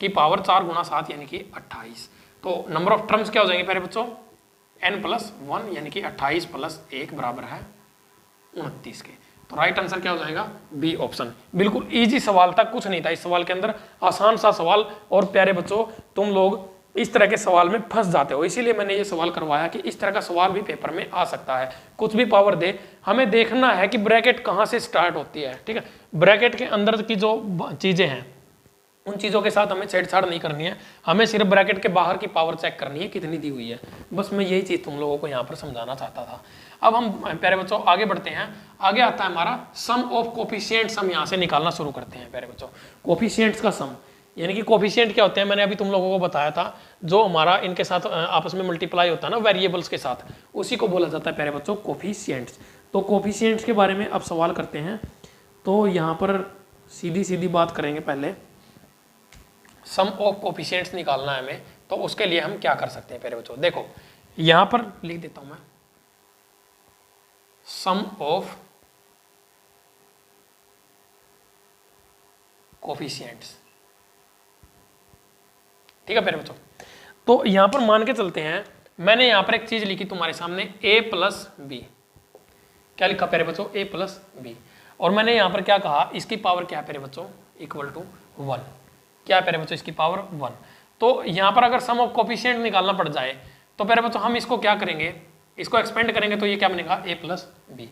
की पावर 4 × 7 यानी कि 28। तो नंबर ऑफ टर्म्स क्या हो जाएंगे प्यारे बच्चों, n+1 यानी कि 28 + 1 बराबर है 29 के। तो राइट आंसर क्या हो जाएगा, बी ऑप्शन। बिल्कुल इजी सवाल था, कुछ नहीं था इस सवाल के अंदर, आसान सा सवाल। और प्यारे बच्चों तुम लोग इस तरह के सवाल में फंस जाते हो, इसीलिए मैंने ये सवाल करवाया कि इस तरह का सवाल भी पेपर में आ सकता है। कुछ भी पावर दे, हमें देखना है कि ब्रैकेट कहाँ से स्टार्ट होती है। ठीक है, ब्रैकेट के अंदर की जो चीजें हैं उन चीज़ों के साथ हमें छेड़छाड़ नहीं करनी है, हमें सिर्फ ब्रैकेट के बाहर की पावर चेक करनी है कितनी दी हुई है। बस मैं यही चीज़ तुम लोगों को यहाँ पर समझाना चाहता था। अब हम प्यारे बच्चों आगे बढ़ते हैं, आगे आता है हमारा सम ऑफ कोफिशिएंट्स। हम यहाँ से निकालना शुरू करते हैं प्यारे बच्चों, कोफिशिएंट्स का सम। यानी कि कोफिशिएंट क्या होते हैं, मैंने अभी तुम लोगों को बताया था, जो हमारा इनके साथ आपस में मल्टीप्लाई होता है ना वेरिएबल्स के साथ, उसी को बोला जाता है प्यारे बच्चों कोफिशिएंट्स। तो कोफिशिएंट्स के बारे में अब सवाल करते हैं। तो यहाँ पर सीधी सीधी बात करेंगे, पहले सम ऑफ कोफिशिएंट्स निकालना है हमें, तो उसके लिए हम क्या कर सकते हैं प्यारे बच्चों। देखो यहां पर लिख देता हूं मैं, सम ऑफ कोफिशिएंट्स। ठीक है प्यारे बच्चों, तो यहां पर मान के चलते हैं, मैंने यहां पर एक चीज लिखी तुम्हारे सामने, a + b। क्या लिखा प्यारे बच्चों, a + b। और मैंने यहां पर क्या कहा, इसकी पावर क्या है प्यारे बच्चों, = 1। क्या है प्यारे बच्चों, इसकी पावर 1। तो यहाँ पर अगर सम ऑफ कोफिशिएंट निकालना पड़ जाए तो प्यारे बच्चों हम इसको क्या करेंगे, इसको एक्सपेंड करेंगे, तो ये क्या बनेगा, a + b।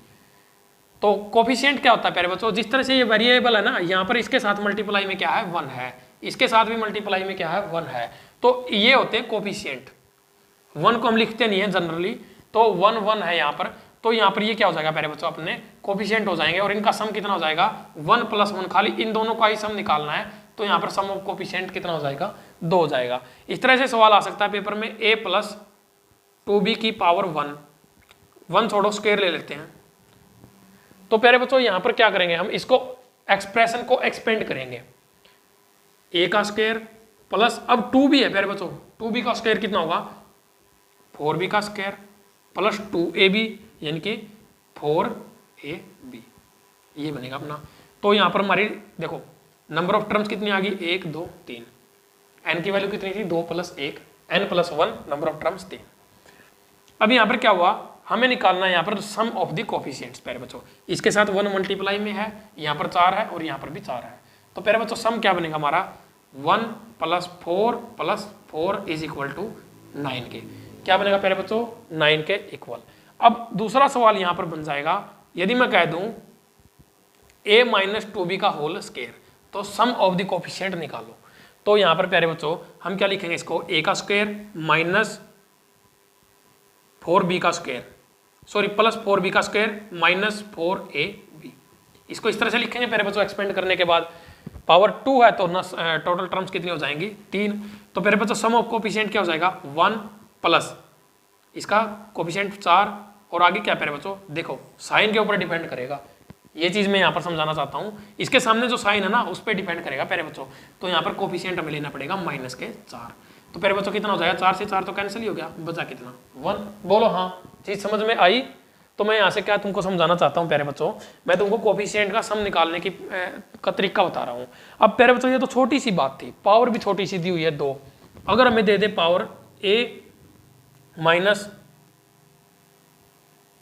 तो कोफिशिएंट क्या होता है प्यारे बच्चों, जिस तरह से ये वेरिएबल है ना, यहाँ पर इसके साथ मल्टीप्लाई में क्या है, 1 है, इसके साथ भी मल्टीप्लाई में क्या है, 1 है। तो ये होते हैं कोफिशिएंट। 1 को हम लिखते नहीं है जनरली, तो 1 1 है यहाँ पर। तो यहाँ पर ये क्या हो जाएगा प्यारे बच्चों, अपने कोफिशिएंट हो जाएंगे, और इनका सम कितना हो जाएगा, 1 + 1, खाली इन दोनों का ही सम निकालना है। तो यहाँ पर सम ऑफ कोफिशिएंट कितना हो जाएगा, 2 हो जाएगा। इस तरह से सवाल आ सकता है पेपर में, a + 2b की पावर 1 छोड़ो, स्क्वायर ले लेते हैं। तो प्यारे बच्चों यहाँ पर क्या करेंगे, हम इसको एक्सप्रेशन को एक्सपेंड करेंगे, a का स्क्वायर प्लस, अब 2b है प्यारे बच्चों, 2b का स्क्वायर कितना होगा, 4b का स्क्वायर प्लस 2ab यानी कि 4ab। ये बनेगा अपना। तो यहाँ पर हमारी देखो नंबर ऑफ टर्म्स कितनी आ गई, 1 2 3, एन की वैल्यू कितनी थी 2 + 1, n + 1, नंबर ऑफ टर्म्स 3। अब यहाँ पर क्या हुआ, हमें निकालना है यहाँ पर सम ऑफ द कोफिशिएंट्स। प्यारे बच्चों इसके साथ 1 मल्टीप्लाई में है, यहाँ पर 4 है और यहाँ पर भी 4 है। तो प्यारे बच्चों सम क्या बनेगा हमारा 1 + 4 + 4 = 9 के। क्या बनेगा प्यारे बच्चों 9 के इक्वल। अब दूसरा सवाल यहाँ पर बन जाएगा, यदि मैं कह दूं a - 2b का होल स्क्वायर, तो सम ऑफ द कोफिशिएंट निकालो। तो यहाँ पर प्यारे बच्चों हम क्या लिखेंगे, इसको a का स्क्वायर माइनस 4b का स्क्वायर, सॉरी प्लस 4b का स्क्वायर माइनस 4ab, इसको इस तरह से लिखेंगे प्यारे बच्चों। एक्सपेंड करने के बाद पावर 2 है तो ना टोटल टर्म्स कितनी हो जाएंगी 3। तो प्यारे बच्चों सम ऑफ कोफिशिएंट क्या हो जाएगा 1 प्लस इसका कोफिशिएंट 4 और आगे क्या प्यारे बच्चों देखो साइन के ऊपर डिपेंड करेगा, ये चीज मैं यहाँ पर समझाना चाहता हूँ। इसके सामने जो साइन है ना उस पर डिपेंड करेगा प्यारे बच्चों। तो यहाँ पर कोफिशिएंट हमें लेना पड़ेगा -4। तो प्यारे बच्चों कितना हो जाएगा, 4 से 4 तो कैंसिल ही हो गया, बचा कितना 1। बोलो हाँ चीज समझ में आई। तो मैं यहाँ से क्या तुमको समझाना चाहता हूँ प्यारे बच्चों, मैं तुमको कोफिशिएंट का सम निकालने की का तरीका बता रहा हूँ। अब प्यारे बच्चों ये तो छोटी सी बात थी, पावर भी छोटी सी दी हुई है 2। अगर हमें दे दे पावर a -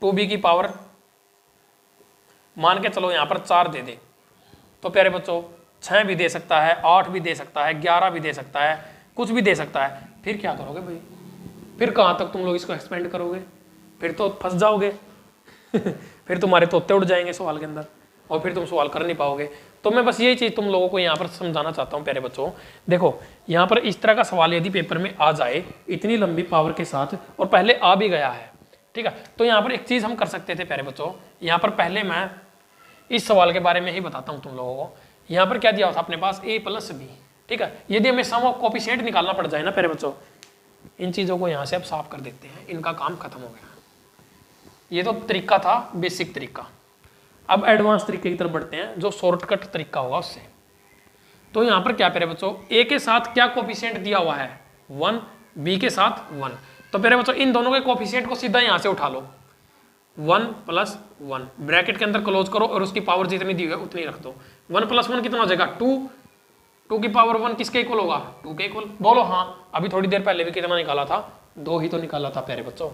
2b की पावर मान के चलो यहाँ पर 4 दे दे, तो प्यारे बच्चों 6 भी दे सकता है, 8 भी दे सकता है, 11 भी दे सकता है, कुछ भी दे सकता है। फिर क्या करोगे भाई, फिर कहाँ तक तुम लोग इसको एक्सपेंड करोगे, फिर तो फंस जाओगे फिर तुम्हारे तोते उड़ जाएंगे सवाल के अंदर और फिर तुम सवाल कर नहीं पाओगे। तो मैं बस यही चीज़ तुम लोगों को यहाँ पर समझाना चाहता हूँ प्यारे बच्चों। देखो यहाँ पर इस तरह का सवाल यदि पेपर में आ जाए इतनी लंबी पावर के साथ, और पहले आ भी गया है, ठीक है, तो यहाँ पर एक चीज़ हम कर सकते थे प्यारे बच्चों। यहाँ पर पहले मैं इस सवाल के बारे में ही बताता हूँ तुम लोगों को। यहाँ पर क्या दिया था अपने पास a + b, ठीक है। यदि हमें सम ऑफ कोफिशिएंट निकालना पड़ जाए ना प्यारे बच्चों, इन चीज़ों को यहाँ से अब साफ कर देते हैं, इनका काम खत्म हो गया। ये तो तरीका था बेसिक तरीका, अब एडवांस तरीके की तरफ बढ़ते हैं जो शॉर्टकट तरीका होगा उससे। तो यहाँ पर क्या प्यारे बच्चों a के साथ क्या कोफिशिएंट दिया हुआ है 1, b के साथ 1। तो प्यारे बच्चों इन दोनों के कोफिशिएंट को सीधा यहाँ से उठा लो, 1 + 1 ब्रैकेट के अंदर क्लोज करो और उसकी पावर जितनी दी हुई है उतनी रख दो। 1 + 1 कितना हो जाएगा 2, 2 की पावर 1 किसके इक्वल होगा 2 के इक्वल। बोलो हाँ, अभी थोड़ी देर पहले भी कितना निकाला था 2 ही तो निकाला था प्यारे बच्चों।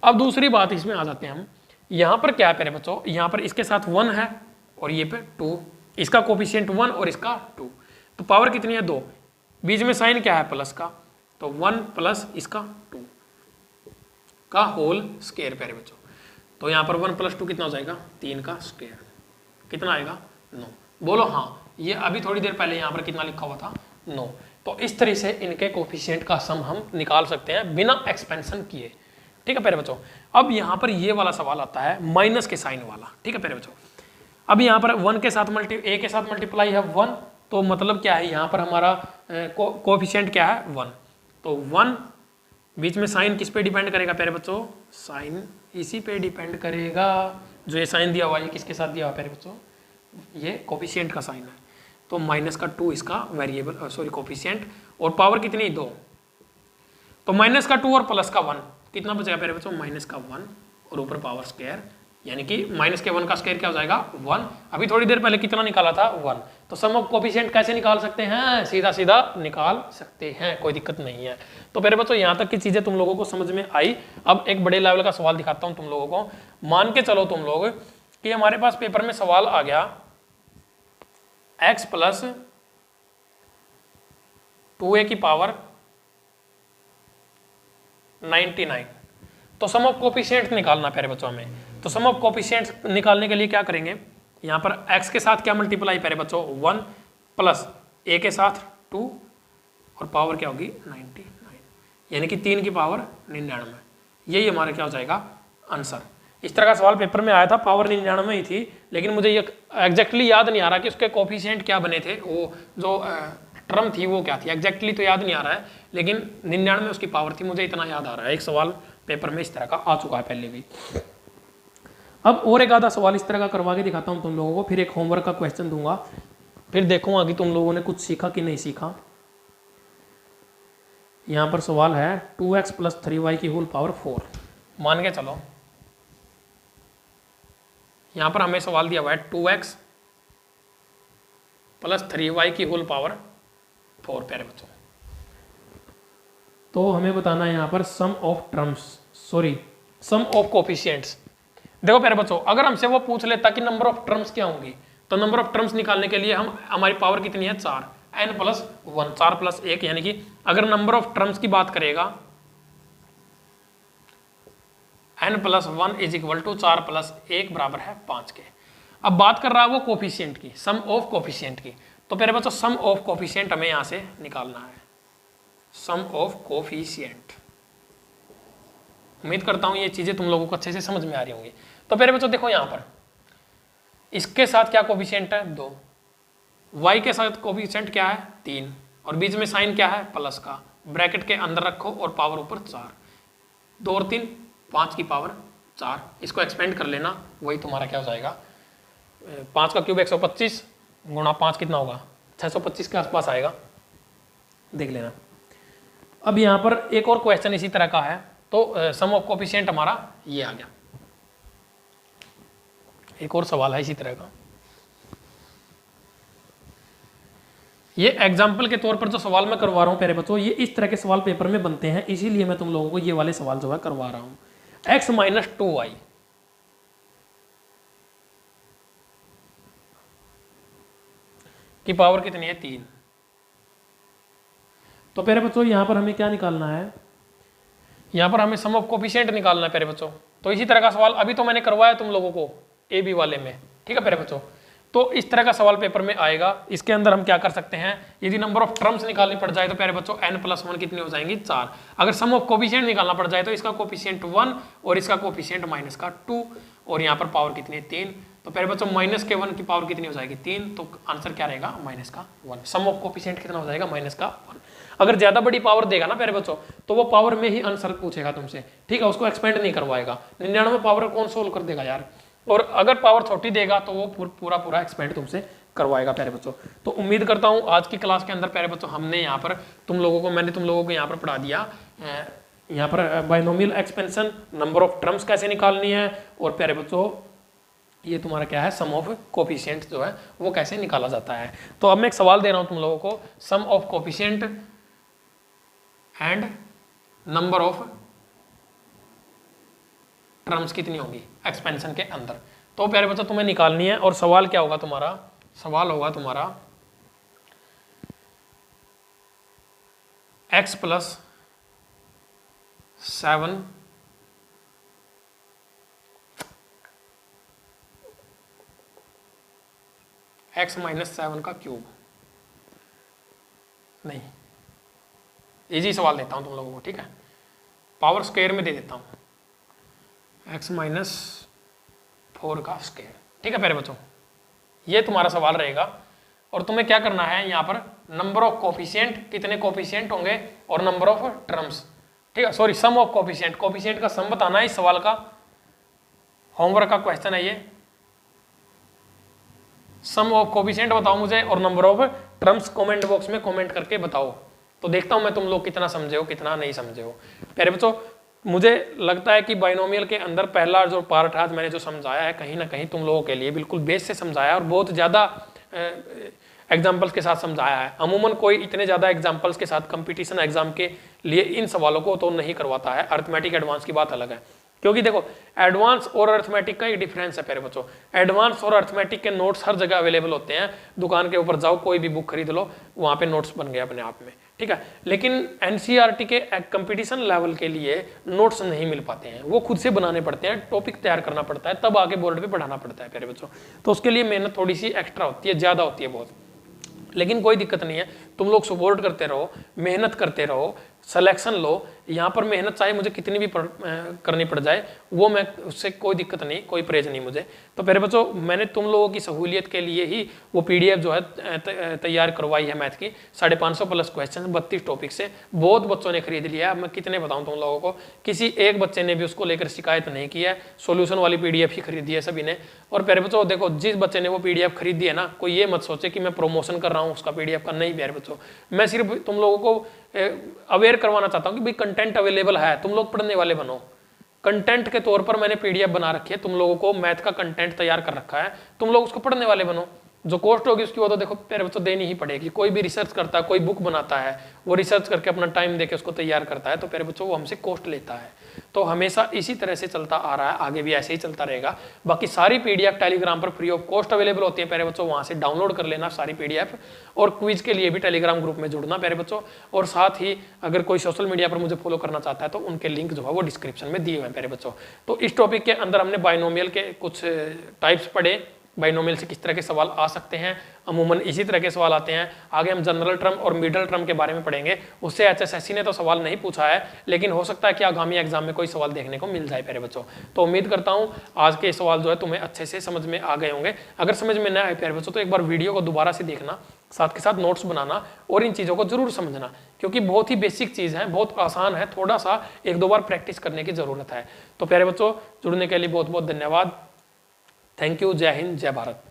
अब दूसरी बात इसमें आ जाते हैं हम, यहाँ पर क्या है प्यारे बच्चों, यहाँ पर इसके साथ 1 है और ये पे 2, इसका कोफिशिएंट 1 और इसका 2, तो पावर कितनी है 2, बीच में साइन क्या है प्लस का, तो 1 प्लस इसका 2 का होल स्क्वायर प्यारे बच्चों। तो यहाँ पर 1 + 2 कितना हो जाएगा 3 का स्क्वायर, कितना आएगा 9। बोलो हाँ, ये अभी थोड़ी देर पहले यहाँ पर कितना लिखा हुआ था 9। तो इस तरह से इनके कोफिशिएंट का सम हम निकाल सकते हैं बिना एक्सपेंशन किए, ठीक है प्यारे बच्चों। अब यहाँ पर ये वाला सवाल आता है माइनस के साइन वाला, ठीक है प्यारे बच्चों। अब यहाँ पर 1 के साथ a के साथ मल्टीप्लाई है 1, तो मतलब क्या है यहाँ पर हमारा कोफिशिएंट क्या है 1। तो 1 बीच में साइन किस पे डिपेंड करेगा प्यारे बच्चों, साइन इसी पे डिपेंड करेगा। जो ये साइन दिया हुआ है किसके साथ दिया हुआ प्यारे बच्चों, ये कोफिशिएंट का साइन है। तो -2 इसका वेरिएबल सॉरी कोफिशिएंट, और पावर कितनी 2, तो -2 और +1 कितना बचेगा प्यारे बच्चों -1 और ऊपर पावर स्क्वायर, यानी कि -1 का स्क्वायर क्या हो जाएगा 1। अभी थोड़ी देर पहले कितना निकाला था 1। तो सम ऑफ कोफिशिएंट कैसे निकाल सकते हैं, सीधा सीधा निकाल सकते हैं, कोई दिक्कत नहीं है। तो प्यारे बच्चों यहाँ तक की चीजें तुम लोगों को समझ में आई। अब एक बड़े लेवल का सवाल दिखाता हूँ तुम लोगों को। मान के चलो तुम लोग कि हमारे पास पेपर में सवाल आ गया x + 2a की पावर 99, तो सम ऑफ कोफिशिएंट निकालना प्यारे बच्चों हमें। तो सम ऑफ कोफिशिएंट निकालने के लिए क्या करेंगे, यहाँ पर x के साथ क्या मल्टीप्लाई प्यारे बच्चों 1 प्लस a के साथ 2 और पावर क्या होगी 99, यानी कि 3 की पावर 99। यही हमारा क्या हो जाएगा आंसर। इस तरह का सवाल पेपर में आया था, पावर 99 ही थी, लेकिन मुझे ये एग्जैक्टली याद नहीं आ रहा कि उसके कोफिशिएंट क्या बने थे, वो जो टर्म थी वो क्या थी एग्जैक्टली तो याद नहीं आ रहा है, लेकिन 99 उसकी पावर थी, मुझे इतना याद आ रहा है। एक सवाल पेपर में इस तरह का आ चुका है पहले भी। अब और एक आधा सवाल इस तरह का करवा के दिखाता हूँ तुम लोगों को, फिर एक होमवर्क का क्वेश्चन दूंगा, फिर देखूंगा कि तुम लोगों ने कुछ सीखा कि नहीं सीखा। यहाँ पर सवाल है 2x + 3y की होल पावर 4। मान के चलो यहाँ पर हमें सवाल दिया हुआ है 2x प्लस 3y की होल पावर 4 प्यारे बच्चों। तो हमें बताना है यहाँ पर सम ऑफ कोफिशिएंट्स। देखो प्यारे बच्चों, अगर हमसे वो पूछ लेता कि नंबर ऑफ टर्म्स क्या होंगी, तो नंबर ऑफ टर्म्स निकालने के लिए हमारी पावर कितनी है 4, n प्लस 1, 4 प्लस 1, यानी कि अगर नंबर ऑफ टर्म्स की बात करेगा n plus 1 is equal to 4 plus 1 बराबर है 5 के। अब बात कर रहा है वो कोफिशिएंट की, सम ऑफ कोफिशिएंट की। तो प्यारे बच्चों सम ऑफ कोफिशिएंट हमें यहां से निकालना है, सम ऑफ कोफिशिएंट। उम्मीद करता हूं ये चीजें तुम लोगों को अच्छे से समझ में आ रही होंगी। तो प्यारे बच्चों देखो यहां पर इसके साथ क्या कोफिशिएंट है 2, y के साथ कोफिशिएंट क्या है 3, और बीच में साइन क्या है प्लस का, ब्रैकेट के अंदर रखो और पावर ऊपर 4, 2 और 3 5 की पावर 4। इसको एक्सपेंड कर लेना, वही तुम्हारा क्या हो जाएगा 5 का क्यूब 125 गुणा 5 कितना होगा 625 के आसपास आएगा, देख लेना। अब यहाँ पर एक और क्वेश्चन इसी तरह का है, तो सम ऑफ कोफिशिएंट हमारा ये आ गया। एक और सवाल है इसी तरह का, ये एग्जाम्पल के तौर पर जो सवाल मैं करवा रहा हूं प्यारे बच्चों, ये इस तरह के सवाल पेपर में बनते हैं, इसीलिए मैं तुम लोगों को ये वाले सवाल जो है करवा रहा हूं। x माइनस 2y की पावर कितनी है 3। तो प्यारे बच्चों यहां पर हमें क्या निकालना है, यहां पर हमें सम ऑफ कोफिशिएंट निकालना है प्यारे बच्चों। तो इसी तरह का सवाल अभी तो मैंने करवाया तुम लोगों को ए बी वाले में, ठीक है प्यारे बच्चों। तो इस तरह का सवाल पेपर में आएगा। इसके अंदर हम क्या कर सकते हैं, यदि नंबर ऑफ टर्म्स निकालनी पड़ जाए तो प्यारे बच्चों n प्लस 1 कितनी हो जाएंगी 4। अगर सम ऑफ कोफिशिएंट निकालना पड़ जाए तो इसका कोफिशिएंट 1 और इसका कोफिशिएंट माइनस का 2, और यहाँ पर पावर कितनी है 3। तो प्यारे बच्चों माइनस के 1 की पावर कितनी हो जाएगी 3, तो आंसर क्या रहेगा माइनस का 1। सम ऑफ कोफिशिएंट कितना हो जाएगा माइनस का 1। अगर ज्यादा बड़ी पावर देगा ना प्यारे बच्चों, तो वो पावर में ही आंसर पूछेगा तुमसे, ठीक है, उसको एक्सपेंड नहीं करवाएगा। 99 पावर कौन सोल्व कर देगा यार, और अगर पावर छोटी देगा तो वो पूरा एक्सपेंड तुमसे करवाएगा प्यारे बच्चों। तो उम्मीद करता हूँ आज की क्लास के अंदर प्यारे बच्चों हमने यहाँ पर मैंने तुम लोगों को यहाँ पर पढ़ा दिया, यहाँ पर binomial expansion, number of terms कैसे निकालनी है, और प्यारे बच्चों ये तुम्हारा क्या है सम ऑफ कोफिशिएंट जो है वो कैसे निकाला जाता है। तो अब मैं एक सवाल दे रहा हूँ तुम लोगों को, sum of coefficient and number of terms कितनी होगी एक्सपेंशन के अंदर। तो प्यारे बच्चों तुम्हें निकालनी है, और सवाल क्या होगा तुम्हारा, सवाल होगा तुम्हारा x प्लस 7 x माइनस 7 का क्यूब। नहीं, इजी सवाल देता हूं तुम लोगों को, ठीक है, पावर स्क्वायर में दे देता हूं x माइनस 4 का स्क्वायर, ठीक है प्यारे बच्चों, ये तुम्हारा सवाल रहेगा। और तुम्हें क्या करना है यहाँ पर नंबर ऑफ कोफिशिएंट, कितने कोफिशिएंट होंगे, और नंबर ऑफ टर्म्स, ठीक है, sorry sum of coefficient, coefficient का सम बताना है इस सवाल का, होमवर्क का क्वेश्चन है ये। सम ऑफ कोफिशिएंट बताओ मुझे, और number of terms comment box में कमेंट करके बताओ, तो देखता हूं मैं तुम लोग कितना समझे हो कितना नहीं समझे हो। प्यारे बच्चों मुझे लगता है कि बाइनोमियल के अंदर पहला जो पार्ट आज मैंने जो समझाया है कहीं ना कहीं तुम लोगों के लिए बिल्कुल बेस से समझाया, और बहुत ज़्यादा एग्जाम्पल्स के साथ समझाया है। अमूमन कोई इतने ज़्यादा एग्जाम्पल्स के साथ कंपटीशन एग्जाम के लिए इन सवालों को तो नहीं करवाता है। अरिथमेटिक एडवांस की बात अलग है, क्योंकि देखो एडवांस और अरिथमेटिक का एक डिफरेंस है प्यारे बच्चों। एडवांस और अरिथमेटिक के नोट्स हर जगह अवेलेबल होते हैं, दुकान के ऊपर जाओ कोई भी बुक खरीद लो, वहाँ पे नोट्स बन गए अपने आप में, ठीक है। लेकिन एनसीईआरटी के कंपटीशन लेवल के लिए नोट्स नहीं मिल पाते हैं, वो खुद से बनाने पड़ते हैं, टॉपिक तैयार करना पड़ता है, तब आगे बोर्ड पे पढ़ाना पड़ता है प्यारे बच्चों। तो उसके लिए मेहनत थोड़ी सी एक्स्ट्रा होती है, ज़्यादा होती है बहुत, लेकिन कोई दिक्कत नहीं है, तुम लोग सपोर्ट करते रहो, मेहनत करते रहो, सिलेक्शन लो। यहाँ पर मेहनत चाहे मुझे कितनी भी करनी पड़ जाए, वो मैं उससे कोई दिक्कत नहीं, कोई परहेज नहीं मुझे। तो प्यारे बच्चों मैंने तुम लोगों की सहूलियत के लिए ही वो पीडीएफ जो है तैयार करवाई है मैथ की, 550 प्लस क्वेश्चन 32 टॉपिक से। बहुत बच्चों ने खरीद लिया, अब मैं कितने बताऊँ तुम लोगों को, किसी एक बच्चे ने भी उसको लेकर शिकायत नहीं की है, सोल्यूशन वाली पीडीएफ ही खरीदी है सभी ने। और प्यारे बच्चों देखो जिस बच्चे ने वो पीडीएफ खरीदी है ना, कोई ये मत सोचे कि मैं प्रमोशन कर रहा हूँ उसका पीडीएफ का, नहीं प्यारे बच्चों, मैं सिर्फ तुम लोगों को अवेयर करवाना चाहता हूं कि भाई कंटेंट अवेलेबल है, तुम लोग पढ़ने वाले बनो। कंटेंट के तौर पर मैंने पीडीएफ बना रखी है, तुम लोगों को मैथ का कंटेंट तैयार कर रखा है, तुम लोग उसको पढ़ने वाले बनो। जो कॉस्ट होगी उसकी वो तो देखो प्यारे बच्चों देनी ही पड़ेगी। कोई भी रिसर्च करता है, कोई बुक बनाता है, वो रिसर्च करके अपना टाइम देके उसको तैयार करता है, तो प्यारे बच्चों वो हमसे कॉस्ट लेता है। तो हमेशा इसी तरह से चलता आ रहा है, आगे भी ऐसे ही चलता रहेगा। बाकी सारी पीडीएफ टेलीग्राम पर फ्री ऑफ कॉस्ट अवेलेबल होती है प्यारे बच्चों, वहां से डाउनलोड कर लेना सारी पीडीएफ, और क्विज के लिए भी टेलीग्राम ग्रुप में जुड़ना प्यारे बच्चों। और साथ ही अगर कोई सोशल मीडिया पर मुझे फॉलो करना चाहता है तो उनके लिंक जो है वो डिस्क्रिप्शन में दिए हुए हैं प्यारे बच्चों। तो इस टॉपिक के अंदर हमने बाइनोमियल के कुछ टाइप्स पढ़े, बाइनोमियल से किस तरह के सवाल आ सकते हैं, अमूमन इसी तरह के सवाल आते हैं। आगे हम जनरल टर्म और मिडल टर्म के बारे में पढ़ेंगे। उससे एचएसएससी ने तो सवाल नहीं पूछा है, लेकिन हो सकता है कि आगामी एग्जाम में कोई सवाल देखने को मिल जाए प्यारे बच्चों। तो उम्मीद करता हूं आज के सवाल जो है तुम्हें अच्छे से समझ में आ गए होंगे। अगर समझ में ना आए प्यारे बच्चों तो एक बार वीडियो को दोबारा से देखना, साथ के साथ नोट्स बनाना और इन चीज़ों को जरूर समझना, क्योंकि बहुत ही बेसिक चीज़ है, बहुत आसान है, थोड़ा सा एक दो बार प्रैक्टिस करने की ज़रूरत है। तो प्यारे बच्चों जुड़ने के लिए बहुत बहुत धन्यवाद। Thank you. जय हिंद, जय भारत।